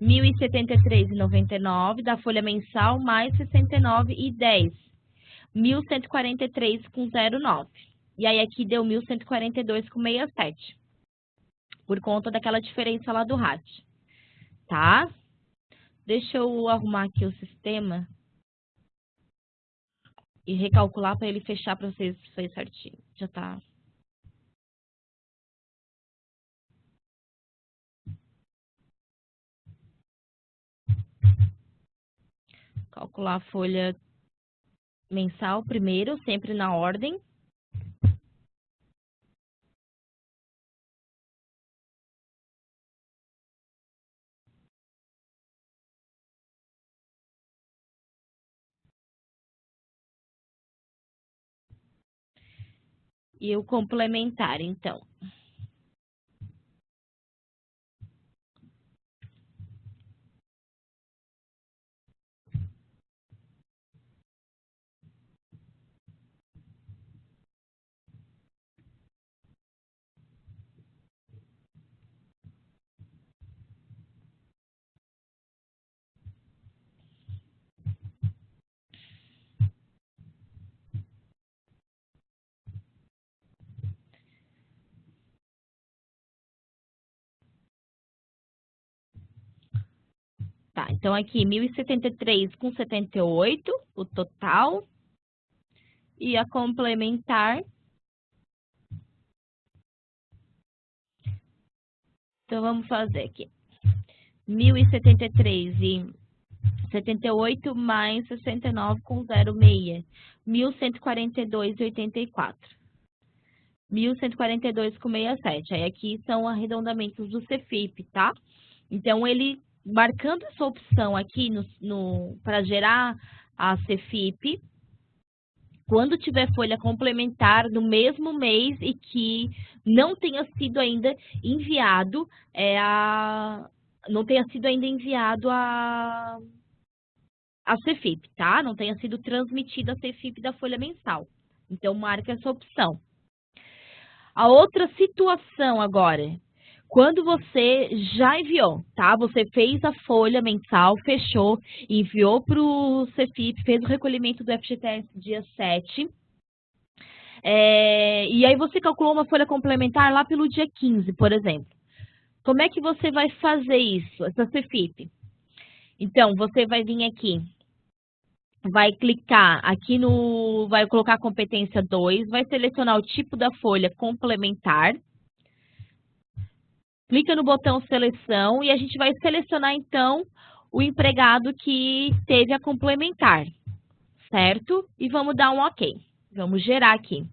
1.073,99 da folha mensal mais 69,10. 1.143,09. E aí, aqui deu 1.142,67. Por conta daquela diferença lá do RAT. Tá? Deixa eu arrumar aqui o sistema e recalcular para ele fechar para vocês certinho. Já tá. Calcular a folha mensal primeiro, sempre na ordem. E o complementar, então. Tá, então aqui 1.073,78 o total. E a complementar. Então, vamos fazer aqui. 1.073,78 mais 69,06. 1.142,84. 1.142,67. Aí aqui são arredondamentos do Cefip, tá? Então, ele marcando essa opção aqui para gerar a Cefip, quando tiver folha complementar no mesmo mês e que não tenha sido ainda enviado a Cefip, tá? Não tenha sido transmitida a Cefip da folha mensal. Então, marca essa opção. A outra situação agora, quando você já enviou, tá? Você fez a folha mensal, fechou, enviou para o Cefip, fez o recolhimento do FGTS dia 7. E aí você calculou uma folha complementar lá pelo dia 15, por exemplo. Como é que você vai fazer isso, essa Cefip? Então, você vai vir aqui, vai clicar aqui vai colocar a competência 2, vai selecionar o tipo da folha complementar, clica no botão seleção e a gente vai selecionar, então, o empregado que teve a complementar, certo? E vamos dar um OK. Vamos gerar aqui.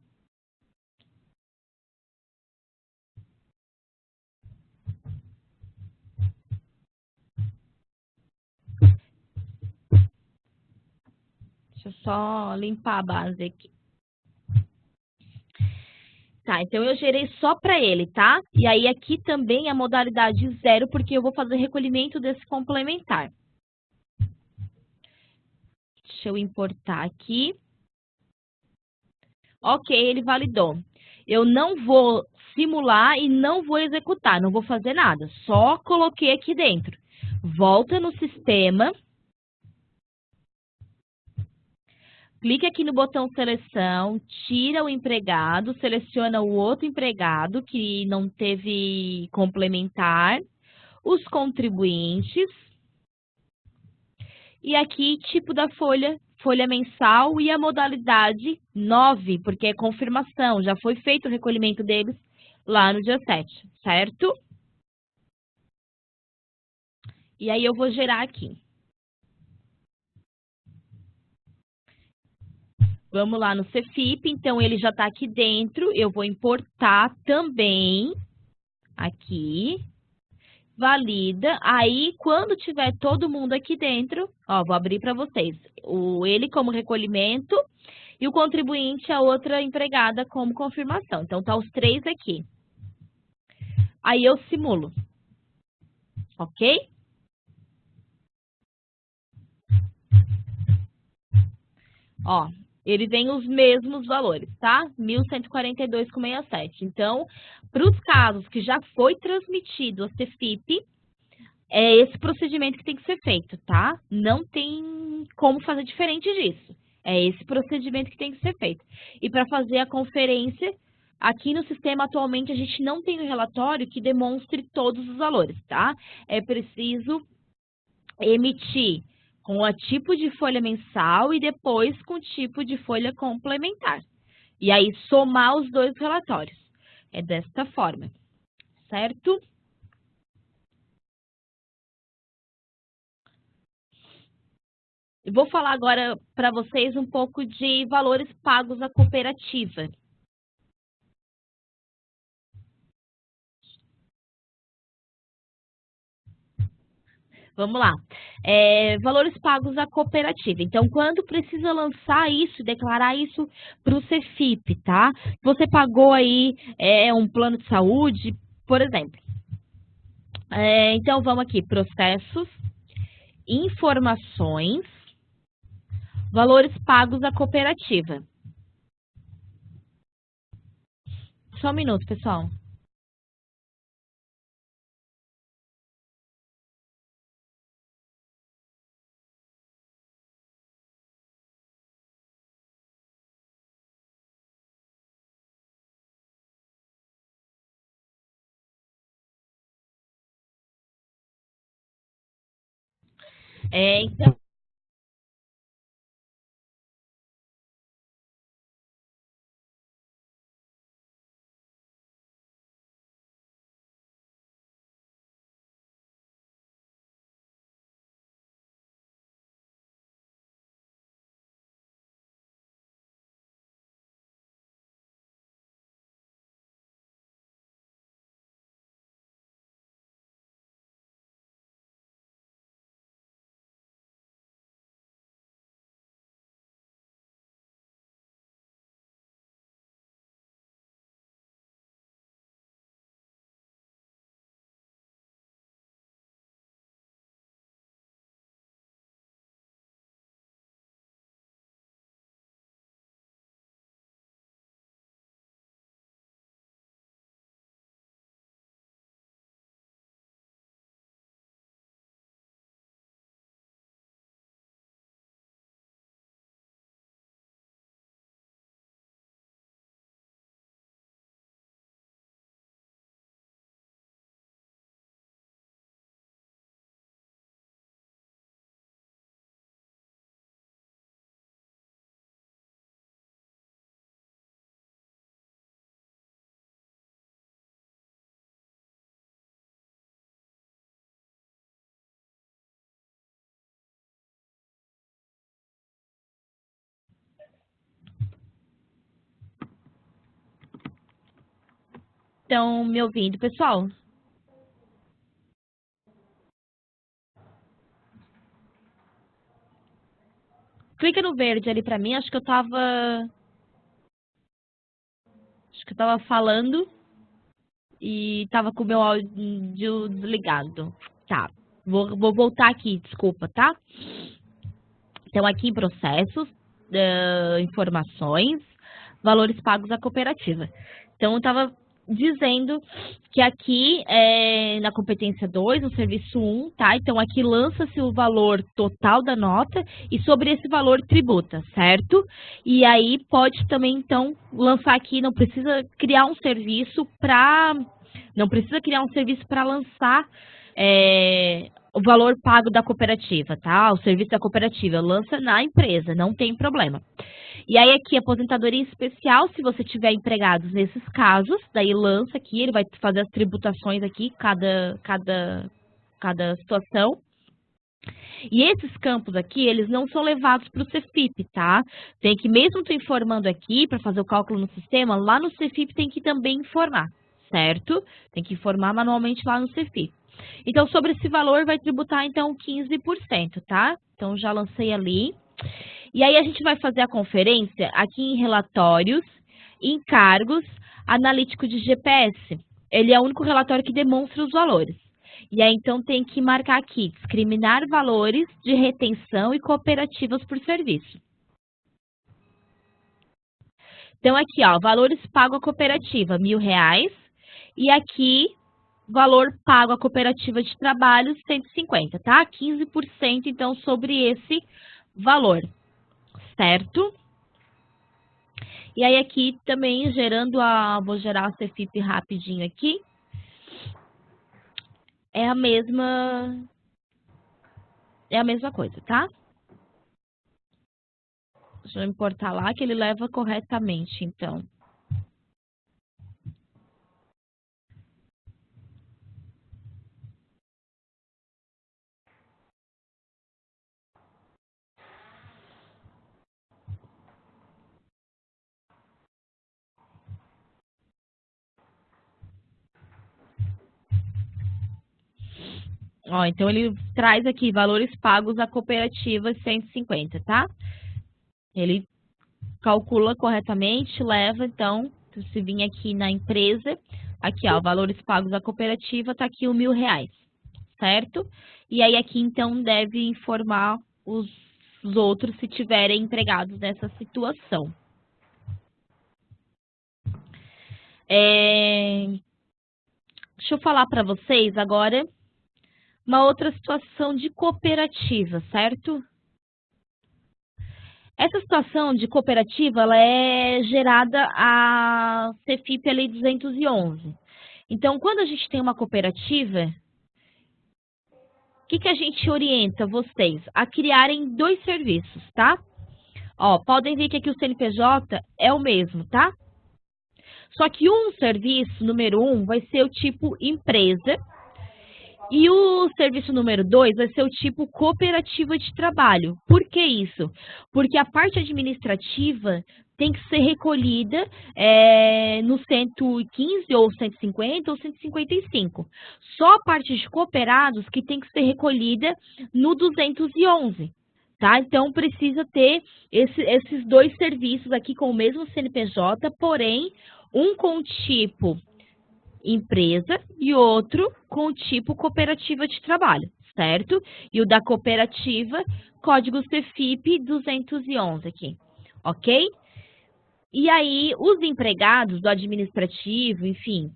Deixa eu só limpar a base aqui. Tá, então eu gerei só para ele, tá? E aí aqui também a modalidade 0, porque eu vou fazer recolhimento desse complementar. Deixa eu importar aqui. Ok, ele validou. Eu não vou simular e não vou executar, não vou fazer nada. Só coloquei aqui dentro. Volta no sistema. Clica aqui no botão seleção, tira o empregado, seleciona o outro empregado que não teve complementar, os contribuintes, e aqui tipo da folha, folha mensal e a modalidade 9, porque é confirmação, já foi feito o recolhimento deles lá no dia 7, certo? E aí eu vou gerar aqui. Vamos lá no Cefip, então ele já está aqui dentro, eu vou importar também aqui, valida, aí quando tiver todo mundo aqui dentro, ó, vou abrir para vocês, ele como recolhimento e o contribuinte, a outra empregada como confirmação. Então, tá os três aqui. Aí eu simulo, ok? Ó, ele vem os mesmos valores, tá? 1.142,67. Então, para os casos que já foi transmitido a Cefip, é esse procedimento que tem que ser feito, tá? Não tem como fazer diferente disso. É esse procedimento que tem que ser feito. E para fazer a conferência, aqui no sistema atualmente a gente não tem um relatório que demonstre todos os valores, tá? É preciso emitir com o tipo de folha mensal e depois com o tipo de folha complementar. E aí somar os dois relatórios. É desta forma, certo? Eu vou falar agora para vocês um pouco de valores pagos à cooperativa. vamos lá. Valores pagos à cooperativa. Então, quando precisa lançar isso, declarar isso para o CEFIP, tá? Você pagou aí um plano de saúde, por exemplo. Então, vamos aqui, processos, informações, valores pagos à cooperativa. Só um minuto, pessoal. Então, estão me ouvindo, pessoal? Clica no verde ali pra mim, acho que eu tava falando e tava com o meu áudio desligado. Tá, vou voltar aqui, desculpa, tá? Então, aqui em processos, informações, valores pagos à cooperativa. Então, eu estava dizendo que aqui, na competência 2, no serviço 1, tá? Então, aqui lança-se o valor total da nota e sobre esse valor tributa, certo? E aí, pode também, então, lançar aqui, não precisa criar um serviço para lançar o valor pago da cooperativa, tá? O serviço da cooperativa lança na empresa, não tem problema. E aí aqui, aposentadoria especial, se você tiver empregados nesses casos, daí lança aqui, ele vai fazer as tributações aqui, cada situação. E esses campos aqui, eles não são levados para o CEFIP, tá? Tem que, mesmo tu informando aqui, para fazer o cálculo no sistema, lá no CEFIP tem que também informar, certo? Tem que informar manualmente lá no CEFIP. Então, sobre esse valor, vai tributar, então, 15%, tá? Então, já lancei ali. E aí, a gente vai fazer a conferência aqui em relatórios, encargos, analítico de GPS. Ele é o único relatório que demonstra os valores. E aí, então, tem que marcar aqui, discriminar valores de retenção e cooperativas por serviço. Então, aqui, ó, valores pago à cooperativa, R$1.000. E aqui, valor pago à cooperativa de trabalho, 150, tá? 15%, então, sobre esse valor, certo? E aí, aqui também, vou gerar a CEFIP rapidinho aqui. É a mesma coisa, tá? Deixa eu importar lá que ele leva corretamente, então. Ó, então ele traz aqui valores pagos à cooperativa 150, tá? Ele calcula corretamente, leva, então, se vir aqui na empresa, aqui, ó, valores pagos à cooperativa, tá aqui o R$ 1.000, certo? E aí aqui, então, deve informar os outros se tiverem empregados nessa situação. Deixa eu falar para vocês agora uma outra situação de cooperativa, certo? Essa situação de cooperativa, ela é gerada a CFIP a Lei 211. Então, quando a gente tem uma cooperativa, o que a gente orienta vocês? A criarem 2 serviços, tá? Ó, podem ver que aqui o CNPJ é o mesmo, tá? Só que um serviço, número 1, vai ser o tipo empresa, e o serviço número 2 vai ser o tipo cooperativa de trabalho. Por que isso? Porque a parte administrativa tem que ser recolhida no 115 ou 150 ou 155. Só a parte de cooperados que tem que ser recolhida no 211. Tá? Então, precisa ter esses 2 serviços aqui com o mesmo CNPJ, porém, um com o tipo empresa e outro com o tipo cooperativa de trabalho, certo? E o da cooperativa, código CFIP 211 aqui, ok? E aí, os empregados do administrativo, enfim,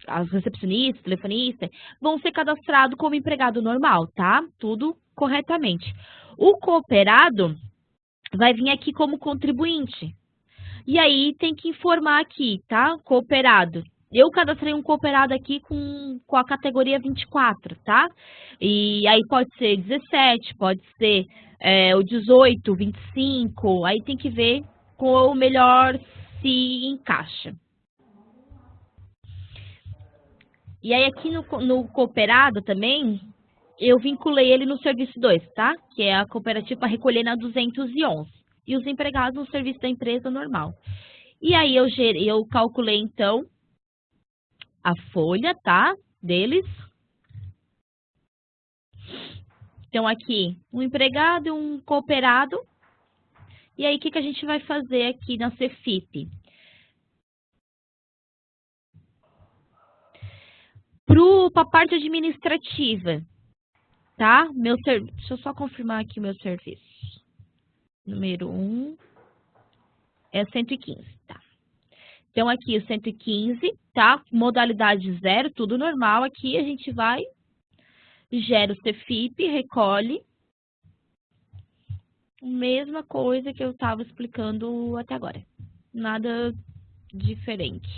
as recepcionistas, telefonistas, vão ser cadastrados como empregado normal, tá? Tudo corretamente. O cooperado vai vir aqui como contribuinte. E aí tem que informar aqui, tá? Cooperado. Eu cadastrei um cooperado aqui com a categoria 24, tá? E aí pode ser 17, pode ser o 18, 25, aí tem que ver qual melhor se encaixa. E aí aqui no cooperado também, eu vinculei ele no serviço 2, tá? Que é a cooperativa para recolher na 211. E os empregados no serviço da empresa normal. E aí eu calculei, então, a folha, tá? Deles. Então, aqui, um empregado e um cooperado. E aí, o que a gente vai fazer aqui na CFIP? Para a parte administrativa, tá? Deixa eu só confirmar aqui o meu serviço. Número 1 é 115, tá? Então, aqui o 115, tá? Modalidade 0, tudo normal. Aqui a gente vai, gera o CFIP, recolhe. Mesma coisa que eu estava explicando até agora. Nada diferente.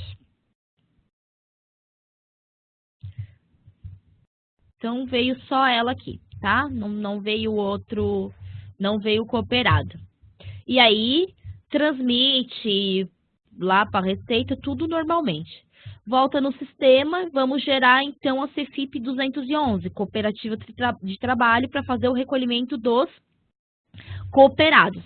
Então, veio só ela aqui, tá? Não veio outro, não veio cooperado. E aí, transmite lá para a Receita tudo normalmente. Volta no sistema, vamos gerar então a CFIP 211, Cooperativa de Trabalho, para fazer o recolhimento dos cooperados,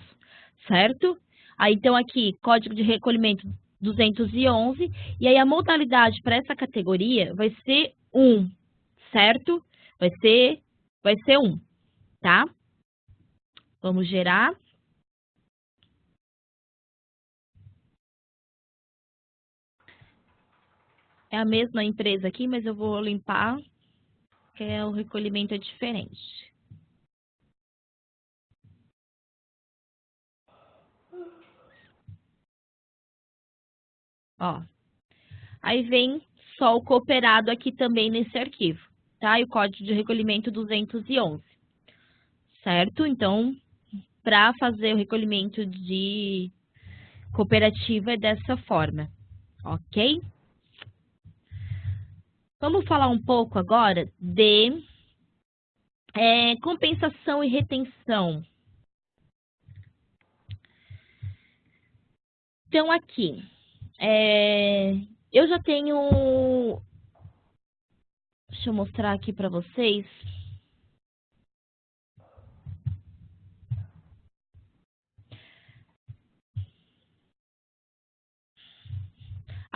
certo? Aí, então, aqui, código de recolhimento 211, e aí a modalidade para essa categoria vai ser 1, certo? Vai ser 1, tá? Vamos gerar. É a mesma empresa aqui, mas eu vou limpar, que o recolhimento é diferente. Ó, aí vem só o cooperado aqui também nesse arquivo, tá? E o código de recolhimento 211, certo? Então, para fazer o recolhimento de cooperativa é dessa forma, ok? Vamos falar um pouco agora de compensação e retenção. Então, aqui, eu já tenho... Deixa eu mostrar aqui para vocês.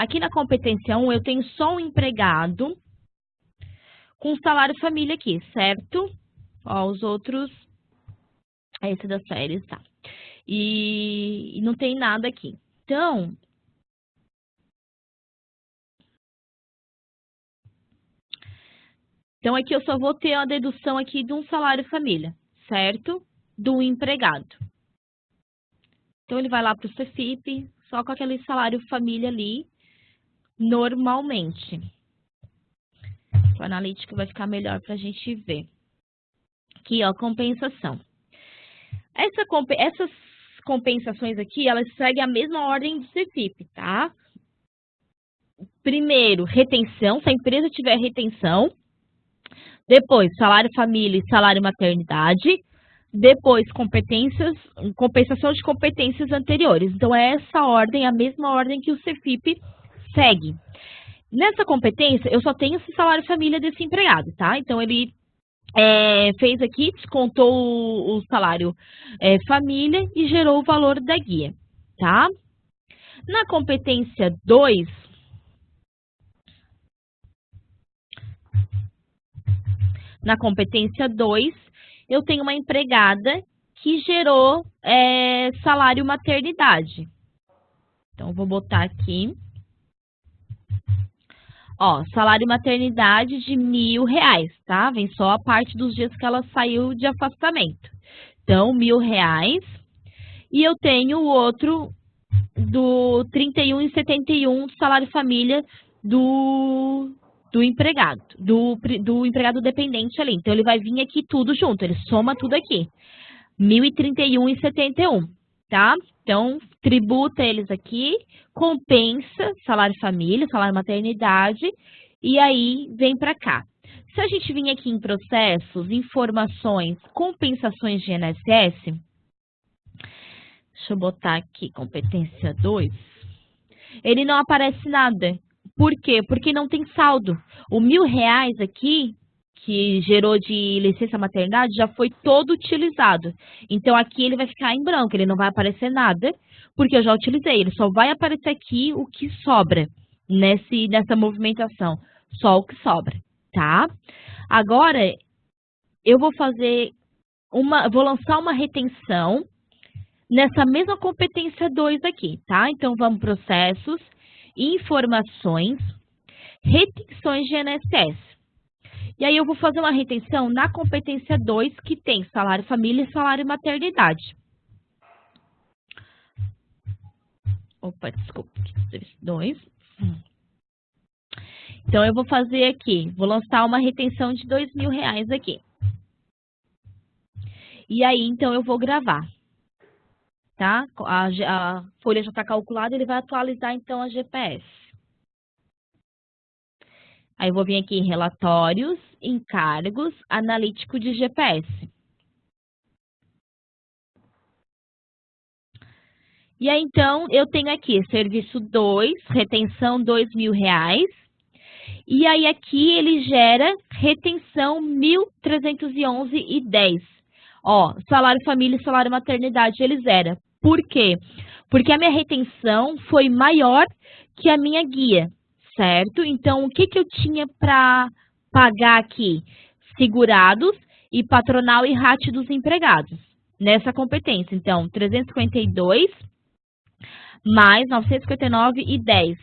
Aqui na competência 1, eu tenho só um empregado com salário família aqui, certo? Ó, os outros, esse das férias, tá. E não tem nada aqui. Então, aqui eu só vou ter a dedução aqui de um salário família, certo? Do empregado. Então, ele vai lá para o CFIP, só com aquele salário família ali, normalmente. O analítico vai ficar melhor para a gente ver. Aqui, ó, compensação. Essas compensações aqui, elas seguem a mesma ordem do CFIP, tá? Primeiro, retenção, se a empresa tiver retenção. Depois, salário família e salário maternidade. Depois, compensação de competências anteriores. Então, é essa ordem, a mesma ordem que o CFIP segue. Nessa competência, eu só tenho esse salário família desse empregado, tá? Então, ele fez aqui, descontou o salário família e gerou o valor da guia, tá? Na competência 2, eu tenho uma empregada que gerou salário maternidade. Então, vou botar aqui. Ó, salário maternidade de R$1.000, tá? Vem só a parte dos dias que ela saiu de afastamento. Então, R$1.000. E eu tenho o outro do 31,71 salário família do empregado, do empregado dependente ali. Então, ele vai vir aqui tudo junto, ele soma tudo aqui. R$1.031,71, tá? Então, tributa eles aqui, compensa salário família, salário maternidade, e aí vem para cá. Se a gente vir aqui em processos, informações, compensações de INSS, deixa eu botar aqui competência 2, ele não aparece nada. Por quê? Porque não tem saldo. O R$1.000 aqui, que gerou de licença maternidade, já foi todo utilizado. Então, aqui ele vai ficar em branco, ele não vai aparecer nada, porque eu já utilizei. Ele só vai aparecer aqui o que sobra nessa movimentação. Só o que sobra, tá? Agora, eu vou vou lançar uma retenção nessa mesma competência 2 aqui, tá? Então, vamos processos, informações, retenções de INSS. E aí eu vou fazer uma retenção na competência 2, que tem salário família e salário maternidade. Opa, desculpa, 2. Então, eu vou fazer aqui, vou lançar uma retenção de R$2.000 aqui. E aí, então, eu vou gravar, tá? A folha já está calculada, ele vai atualizar, então, a GPS. Aí, eu vou vir aqui em relatórios, encargos, analítico de GPS. E aí, então, eu tenho aqui serviço 2, retenção R$2.000. E aí, aqui ele gera retenção R$1.311,10. Ó, salário família e salário maternidade ele zera. Por quê? Porque a minha retenção foi maior que a minha guia, certo? Então, o que eu tinha para pagar aqui? Segurados e patronal e RAT dos empregados, nessa competência. Então, 352 mais 959,10.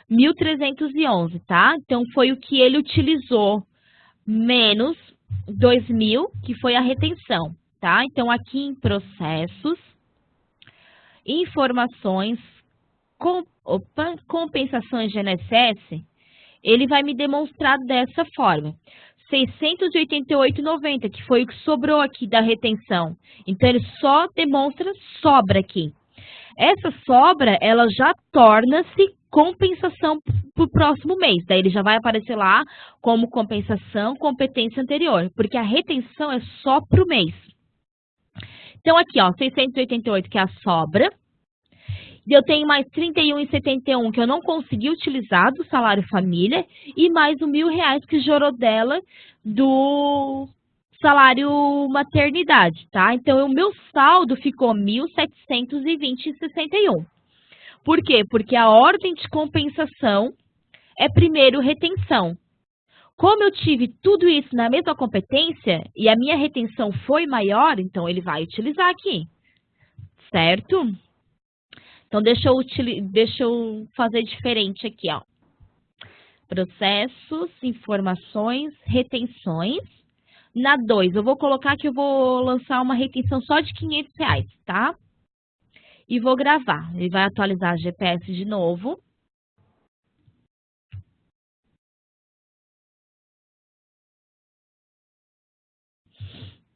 1.311, tá? Então, foi o que ele utilizou, menos 2.000, que foi a retenção, tá? Então, aqui em processos, informações, compensações de INSS, ele vai me demonstrar dessa forma. 688,90, que foi o que sobrou aqui da retenção. Então, ele só demonstra sobra aqui. Essa sobra, ela já torna-se compensação para o próximo mês. Daí ele já vai aparecer lá como compensação, competência anterior, porque a retenção é só para o mês. Então, aqui, ó, 688, que é a sobra. E eu tenho mais 31,71, que eu não consegui utilizar do salário família, e mais R$1.000 que gerou dela do salário maternidade, tá? Então, o meu saldo ficou 1.720,61. Por quê? Porque a ordem de compensação é primeiro retenção. Como eu tive tudo isso na mesma competência e a minha retenção foi maior, então ele vai utilizar aqui, certo? Então, deixa eu fazer diferente aqui, ó. Processos, informações, retenções. Na 2, eu vou colocar que eu vou lançar uma retenção só de R$500, tá? E vou gravar. Ele vai atualizar a GPS de novo.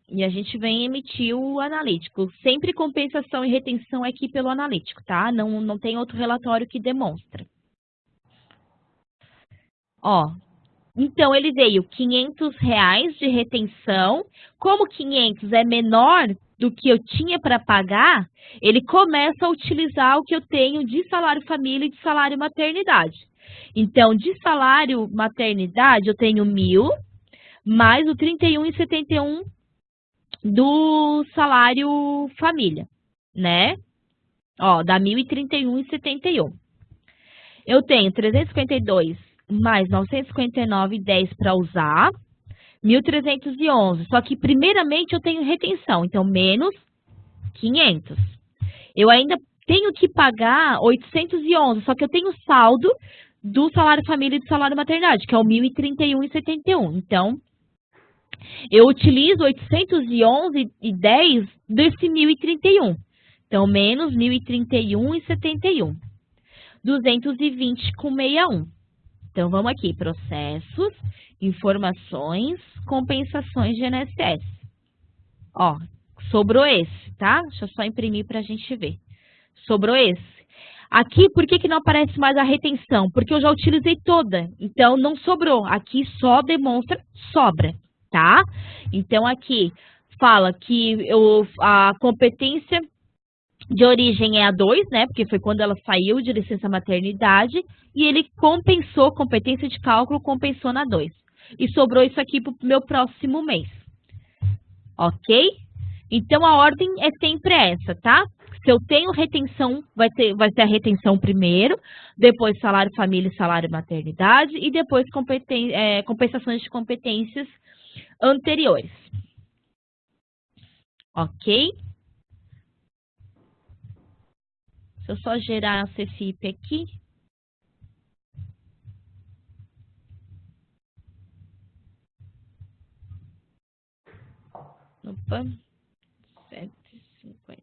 E a gente vem emitir o analítico. Sempre compensação e retenção aqui pelo analítico, tá? Não tem outro relatório que demonstra. Ó, então ele veio R$500 de retenção. Como 500 é menor do que eu tinha para pagar, ele começa a utilizar o que eu tenho de salário família e de salário maternidade. Então, de salário maternidade, eu tenho 1.000 mais o 31,71 do salário família, né? Ó, dá 1.031,71. Eu tenho 352 mais 959,10 para usar, 1.311. Só que, primeiramente, eu tenho retenção, então, menos 500. Eu ainda tenho que pagar 811, só que eu tenho saldo do salário família e do salário maternidade, que é o 1.031,71. Então, eu utilizo 811,10 desse 1.031. Então, menos 1.031,71. 220,61. Então, vamos aqui. Processos, informações, compensações de INSS. Ó, sobrou esse, tá? Deixa eu só imprimir para a gente ver. Sobrou esse. Aqui, por que não aparece mais a retenção? Porque eu já utilizei toda. Então, não sobrou. Aqui só demonstra sobra, tá? Então, aqui fala que a competência de origem é a 2, né? Porque foi quando ela saiu de licença maternidade. E ele compensou, competência de cálculo, compensou na 2. E sobrou isso aqui para o meu próximo mês. Ok? Então, a ordem é sempre essa, tá? Se eu tenho retenção, vai ter a retenção primeiro, depois salário família e salário maternidade, e depois compensações de competências anteriores. Ok? Deixa eu só gerar a CFIP aqui. Opa, 7,50.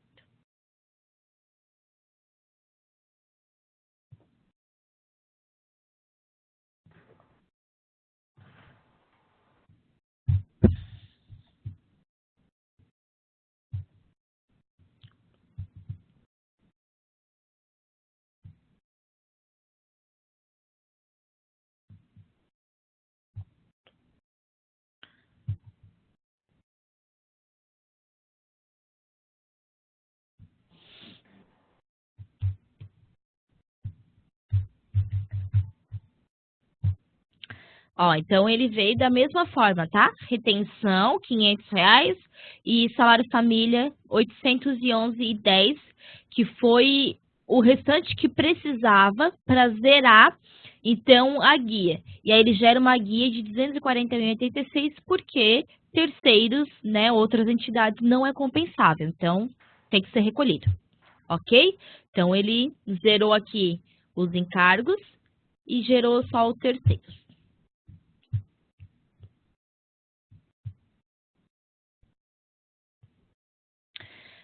Ó, então ele veio da mesma forma, tá? Retenção, R$500 e salário família, 811,10, que foi o restante que precisava para zerar, então, a guia. E aí ele gera uma guia de 241,86 porque terceiros, né, outras entidades não é compensável, então tem que ser recolhido, ok? Então, ele zerou aqui os encargos e gerou só os terceiros.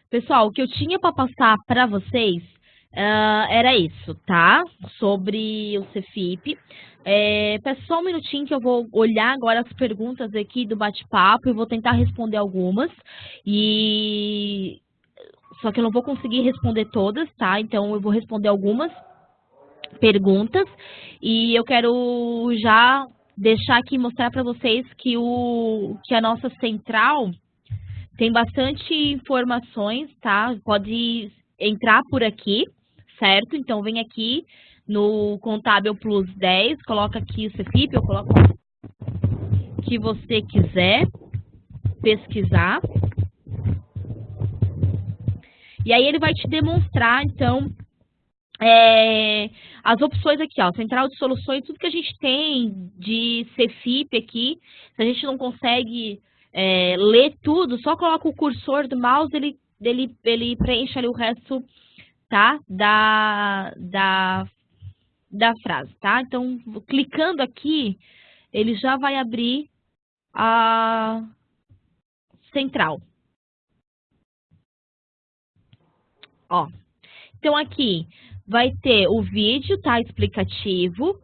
Pessoal, o que eu tinha para passar para vocês era isso, tá? Sobre o CFIP. Peço só um minutinho que eu vou olhar agora as perguntas aqui do bate-papo e vou tentar responder algumas. Só que eu não vou conseguir responder todas, tá? Então, eu vou responder algumas perguntas e eu quero já deixar aqui, mostrar para vocês que a nossa central tem bastante informações, tá? Pode entrar por aqui, certo? Então, vem aqui no Contábil Plus 10, coloca aqui o CFIP, eu coloco o que você quiser pesquisar. E aí, ele vai te demonstrar, então, as opções aqui, ó, central de soluções, tudo que a gente tem de CFIP aqui, se a gente não consegue ler tudo, só coloca o cursor do mouse, ele preenche ali o resto, tá? Da frase, tá? Então, clicando aqui, ele já vai abrir a central. Ó, então aqui vai ter o vídeo, tá? Explicativo.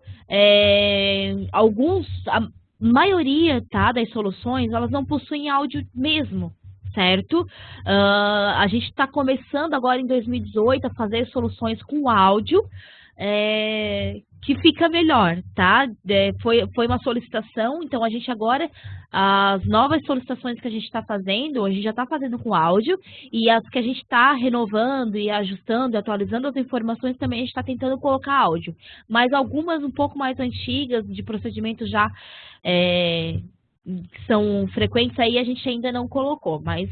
A maioria, tá, das soluções, elas não possuem áudio mesmo, certo? A gente está começando agora em 2018 a fazer soluções com áudio, que fica melhor, tá? Foi uma solicitação, então a gente agora, as novas solicitações que a gente está fazendo, a gente já está fazendo com áudio, e as que a gente está renovando e ajustando, atualizando as informações, também a gente está tentando colocar áudio. Mas algumas um pouco mais antigas, de procedimentos já que são frequentes, aí a gente ainda não colocou, mas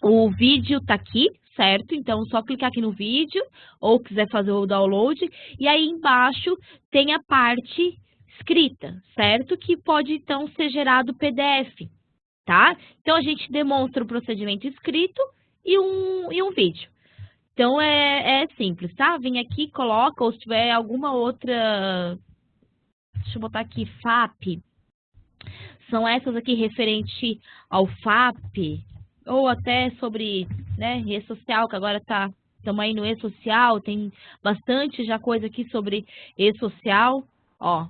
o vídeo está aqui, certo? Então, só clicar aqui no vídeo, ou quiser fazer o download, e aí embaixo tem a parte escrita, certo? Que pode, então, ser gerado PDF, tá? Então, a gente demonstra o procedimento escrito e um vídeo. Então, é simples, tá? Vem aqui, coloca, ou se tiver alguma outra... Deixa eu botar aqui, FAP. São essas aqui referente ao FAP, ou até sobre, né, rede social, que agora estamos aí no e-social, tem bastante já coisa aqui sobre e-social, ó,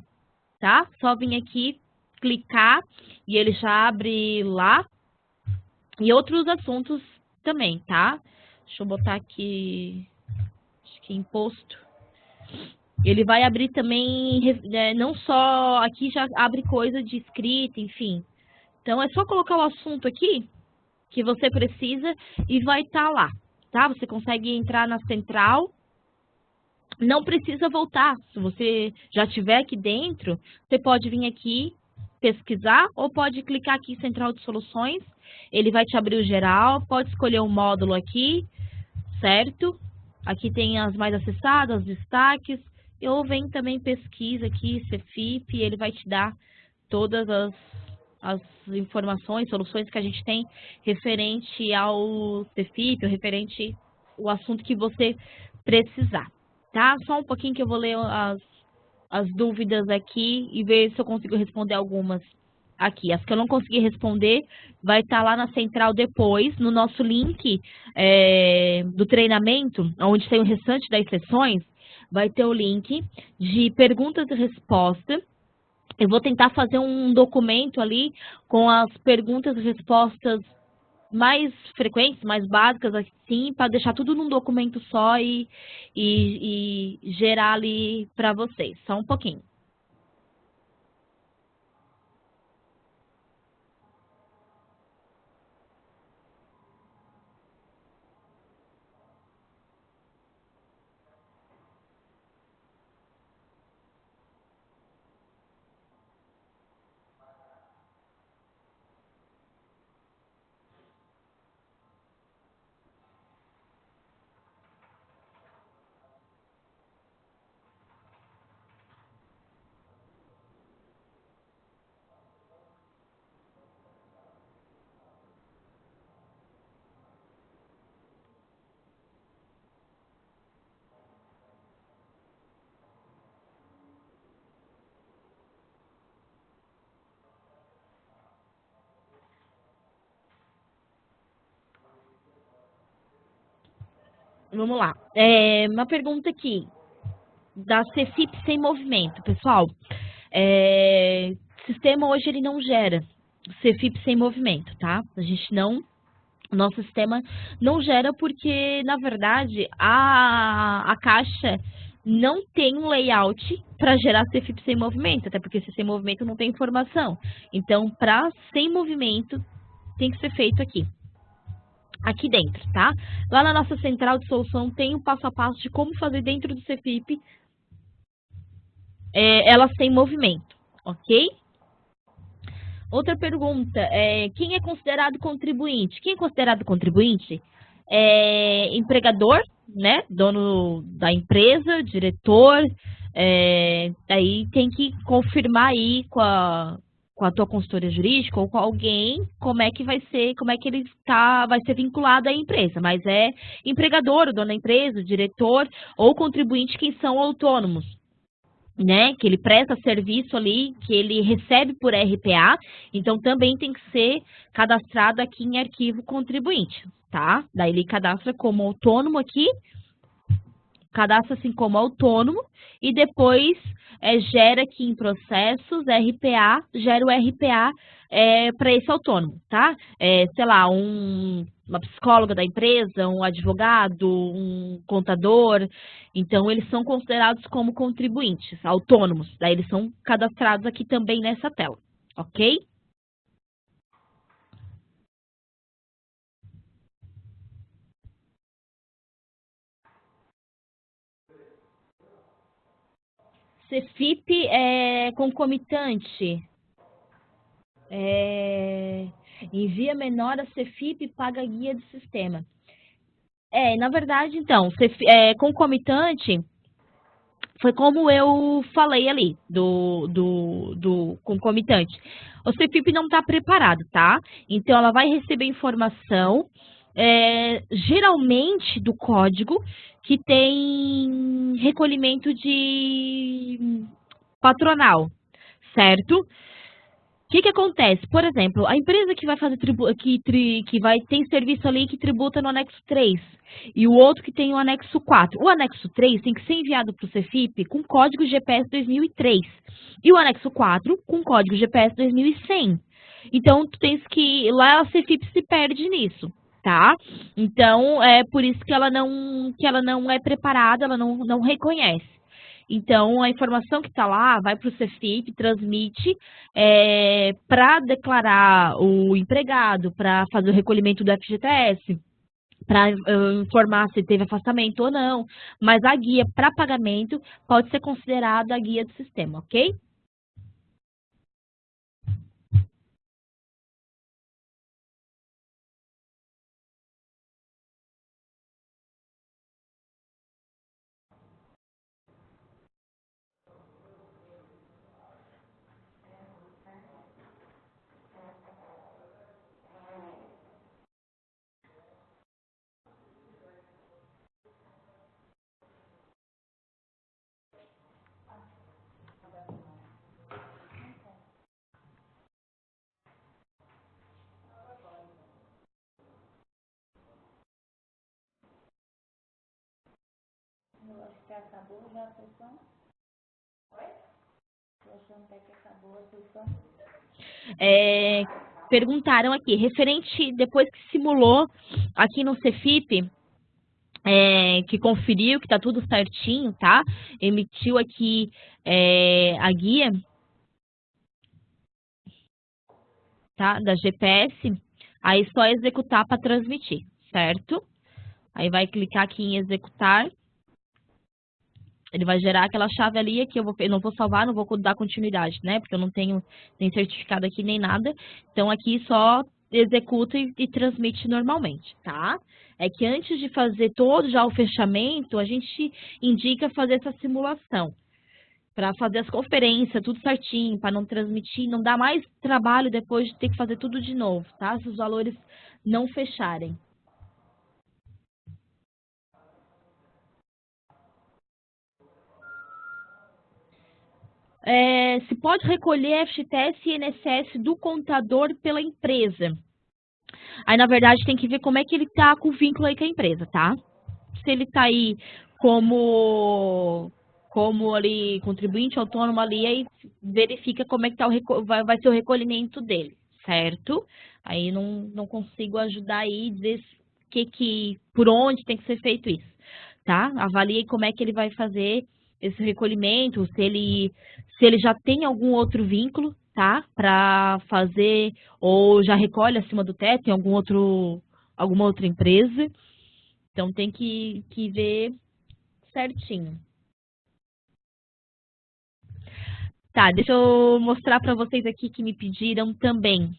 tá? Só vir aqui, clicar, e ele já abre lá, e outros assuntos também, tá? Deixa eu botar aqui, acho que imposto. Ele vai abrir também, não só, aqui já abre coisa de escrita, enfim. Então, é só colocar o assunto aqui, que você precisa, e vai estar lá, tá? Você consegue entrar na central, não precisa voltar. Se você já estiver aqui dentro, você pode vir aqui pesquisar, ou pode clicar aqui em Central de Soluções, ele vai te abrir o geral, pode escolher um módulo aqui, certo? Aqui tem as mais acessadas, os destaques, ou vem também pesquisa aqui, CFIP, ele vai te dar todas as informações, soluções que a gente tem referente ao CFIP, referente ao assunto que você precisar, tá? Só um pouquinho que eu vou ler as dúvidas aqui e ver se eu consigo responder algumas aqui. As que eu não consegui responder, vai estar lá na central depois, no nosso link do treinamento, onde tem o restante das sessões, vai ter o link de perguntas e respostas. Eu vou tentar fazer um documento ali com as perguntas e respostas mais frequentes, mais básicas, assim, para deixar tudo num documento só e gerar ali para vocês. Só um pouquinho. Vamos lá. Uma pergunta aqui, da CFIP sem movimento. Pessoal, sistema hoje ele não gera CFIP sem movimento, tá? O nosso sistema não gera porque, na verdade, a caixa não tem um layout para gerar CFIP sem movimento, até porque se sem movimento não tem informação. Então, para sem movimento, tem que ser feito aqui dentro, tá? Lá na nossa central de solução tem o passo a passo de como fazer dentro do CFIP elas têm movimento, ok? Outra pergunta, quem é considerado contribuinte? Quem é considerado contribuinte empregador, né, dono da empresa, diretor, aí tem que confirmar aí com a tua consultoria jurídica ou com alguém como é que vai ser, como é que ele vai ser vinculado à empresa, mas é empregador, o dono da empresa, o diretor ou contribuinte quem são autônomos, né, que ele presta serviço ali, que ele recebe por RPA, então também tem que ser cadastrado aqui em arquivo contribuinte, tá? Daí ele cadastra como autônomo aqui, cadastra assim como autônomo e depois gera aqui em processos RPA, gera o RPA para esse autônomo, tá? Sei lá, uma psicóloga da empresa, um advogado, um contador, então eles são considerados como contribuintes autônomos, daí eles são cadastrados aqui também nessa tela, ok? CFIP é concomitante. Envia menor a CFIP e paga a guia do sistema. Na verdade, então, concomitante foi como eu falei ali, do concomitante. O CFIP não está preparado, tá? Então, ela vai receber informação, geralmente do código, que tem recolhimento de patronal, certo? O que acontece? Por exemplo, a empresa que vai fazer tem serviço ali que tributa no anexo 3 e o outro que tem o anexo 4. O anexo 3 tem que ser enviado para o CFIP com código GPS 2003 e o anexo 4 com código GPS 2100. Então, tu tens que lá a CFIP se perde nisso, tá? Então, é por isso que ela não é preparada, ela não reconhece. Então, a informação que está lá vai para o CFIP, transmite para declarar o empregado, para fazer o recolhimento do FGTS, para informar se teve afastamento ou não. Mas a guia para pagamento pode ser considerada a guia do sistema, ok? Eu acho que acabou já a sessão. Oi? Tô achando até que acabou a sessão. Perguntaram aqui, referente, depois que simulou aqui no CFIP, que conferiu que está tudo certinho, tá? Emitiu aqui a guia, tá? Da GPS, aí só executar para transmitir, certo? Aí vai clicar aqui em executar. Ele vai gerar aquela chave ali que eu não vou salvar, não vou dar continuidade, né? Porque eu não tenho nem certificado aqui nem nada. Então aqui só executa e transmite normalmente, tá? É que antes de fazer todo já o fechamento, a gente indica fazer essa simulação. Para fazer as conferências, tudo certinho, para não transmitir, não dar mais trabalho depois de ter que fazer tudo de novo, tá? Se os valores não fecharem. Se pode recolher FGTS e INSS do contador pela empresa. Aí, na verdade, tem que ver como é que ele tá com o vínculo aí com a empresa, tá? Se ele tá aí como ali contribuinte autônomo ali, aí verifica como é que tá vai ser o recolhimento dele, certo? Aí não consigo ajudar aí, dizer por onde tem que ser feito isso, tá? Avalie como é que ele vai fazer esse recolhimento, se ele já tem algum outro vínculo, tá? Para fazer, ou já recolhe acima do teto em alguma outra empresa. Então tem que ver certinho. Tá, deixa eu mostrar para vocês aqui que me pediram também.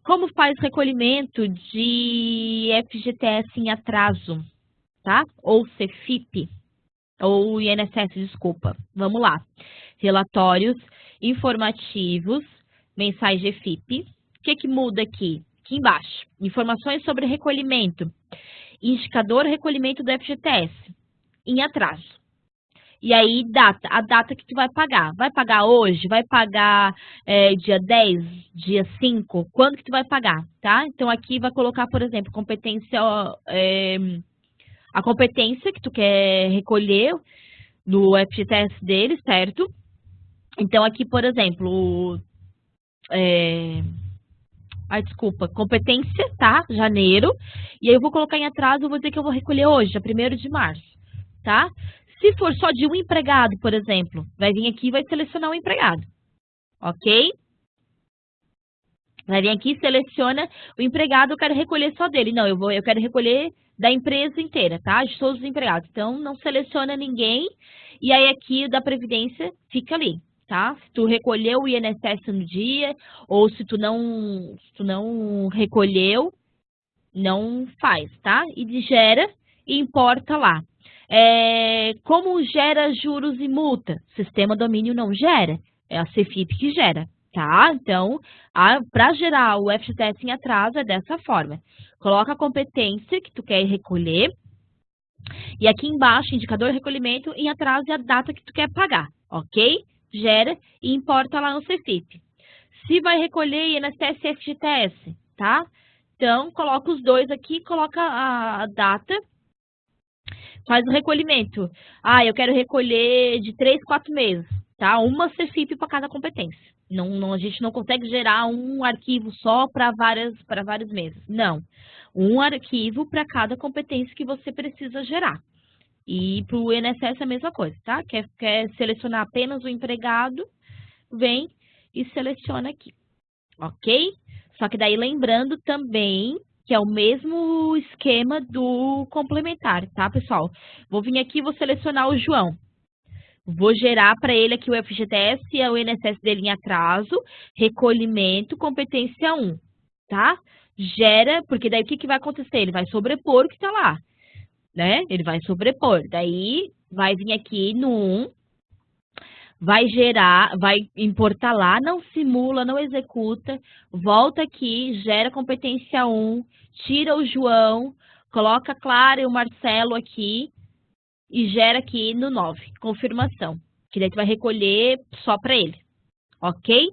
Como faz recolhimento de FGTS em atraso, tá? Ou CFIP, ou INSS, desculpa. Vamos lá. Relatórios informativos mensais de FIP. O que muda aqui? Aqui embaixo. Informações sobre recolhimento. Indicador recolhimento do FGTS em atraso. E aí, a data que tu vai pagar. Vai pagar hoje? Vai pagar dia 10? Dia 5? Quando que tu vai pagar, tá? Então, aqui vai colocar, por exemplo, competência, a competência que tu quer recolher no FGTS dele, certo? Então, aqui, por exemplo, competência, tá? Janeiro. E aí eu vou colocar em atraso, eu vou dizer que eu vou recolher hoje, dia 1º de março, tá? Se for só de um empregado, por exemplo, vai vir aqui e vai selecionar um empregado, ok? Vai vir aqui e seleciona o empregado, eu quero recolher só dele. Não, eu quero recolher da empresa inteira, tá? De todos os empregados. Então, não seleciona ninguém. E aí aqui da Previdência fica ali, tá? Se tu recolheu o INSS no dia, ou se tu não recolheu, não faz, tá? E gera e importa lá. Como gera juros e multa? Sistema domínio não gera, é a CFIP que gera, tá? Então, para gerar o FGTS em atraso é dessa forma. Coloca a competência que tu quer recolher e aqui embaixo, indicador de recolhimento em atraso e a data que tu quer pagar, ok? Gera e importa lá no CFIP. Se vai recolher INSS e FGTS, tá? Então, coloca os dois aqui, coloca a data, faz o recolhimento. Eu quero recolher de 3, 4 meses, tá? Uma CFIP para cada competência. A gente não consegue gerar um arquivo só para vários meses. Não. Um arquivo para cada competência que você precisa gerar. E para o INSS é a mesma coisa, tá? Quer selecionar apenas o empregado, vem e seleciona aqui, ok? Só que daí lembrando também que é o mesmo esquema do complementar, tá, pessoal? Vou vir aqui e vou selecionar o João. Vou gerar para ele aqui o FGTS e o INSS dele em atraso, recolhimento, competência 1, tá? Gera, porque daí o que vai acontecer? Ele vai sobrepor o que está lá, né? Ele vai sobrepor. Daí, vai vir aqui no 1, vai gerar, vai importar lá, não simula, não executa, volta aqui, gera competência 1, tira o João, coloca a Clara e o Marcelo aqui e gera aqui no 9, confirmação, que daí tu vai recolher só para ele, ok?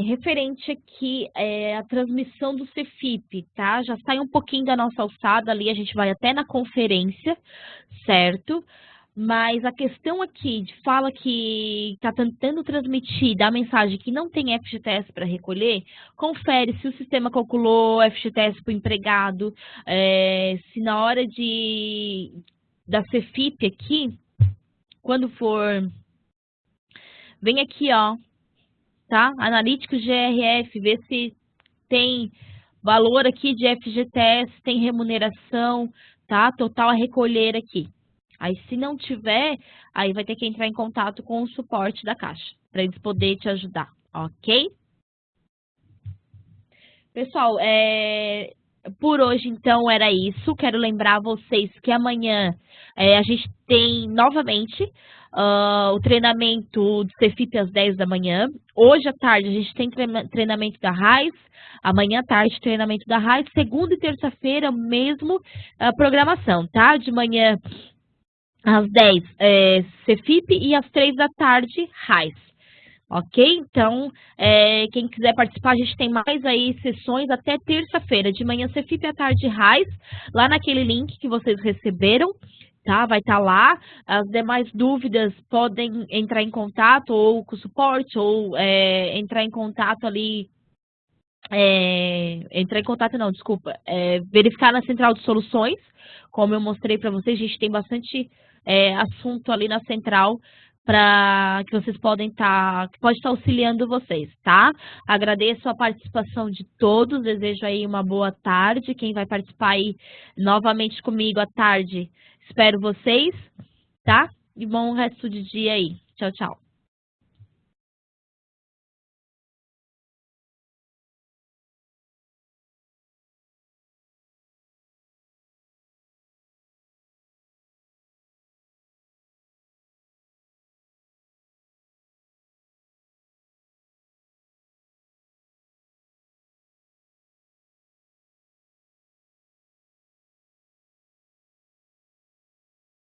Referente aqui a transmissão do CFIP, tá? Já sai um pouquinho da nossa alçada ali, a gente vai até na conferência, certo? Mas a questão aqui de fala que está tentando transmitir, dar mensagem que não tem FGTS para recolher, confere se o sistema calculou FGTS para o empregado, se na hora da CFIP aqui, quando for, vem aqui, ó, tá? Analítico GRF, vê se tem valor aqui de FGTS, tem remuneração, tá? Total a recolher aqui. Aí, se não tiver, aí vai ter que entrar em contato com o suporte da Caixa, para eles poderem te ajudar, ok? Pessoal, por hoje, então, era isso. Quero lembrar vocês que amanhã a gente tem, novamente, o treinamento do CFIP às 10 da manhã. Hoje à tarde, a gente tem treinamento da RAIS. Amanhã à tarde, treinamento da RAIS. Segunda e terça-feira, mesmo programação, tá? De manhã, às 10, Cefip e às 3 da tarde, RAIS. Ok? Então, quem quiser participar, a gente tem mais aí sessões até terça-feira, de manhã Cefip e à tarde RAIS, lá naquele link que vocês receberam, tá? Vai estar lá. As demais dúvidas podem entrar em contato ou com o suporte, ou entrar em contato ali, verificar na central de soluções, como eu mostrei para vocês, a gente tem bastante assunto ali na central para que vocês que pode estar auxiliando vocês, tá? Agradeço a participação de todos, desejo aí uma boa tarde. Quem vai participar aí novamente comigo à tarde, espero vocês, tá? E bom resto de dia aí. Tchau, tchau.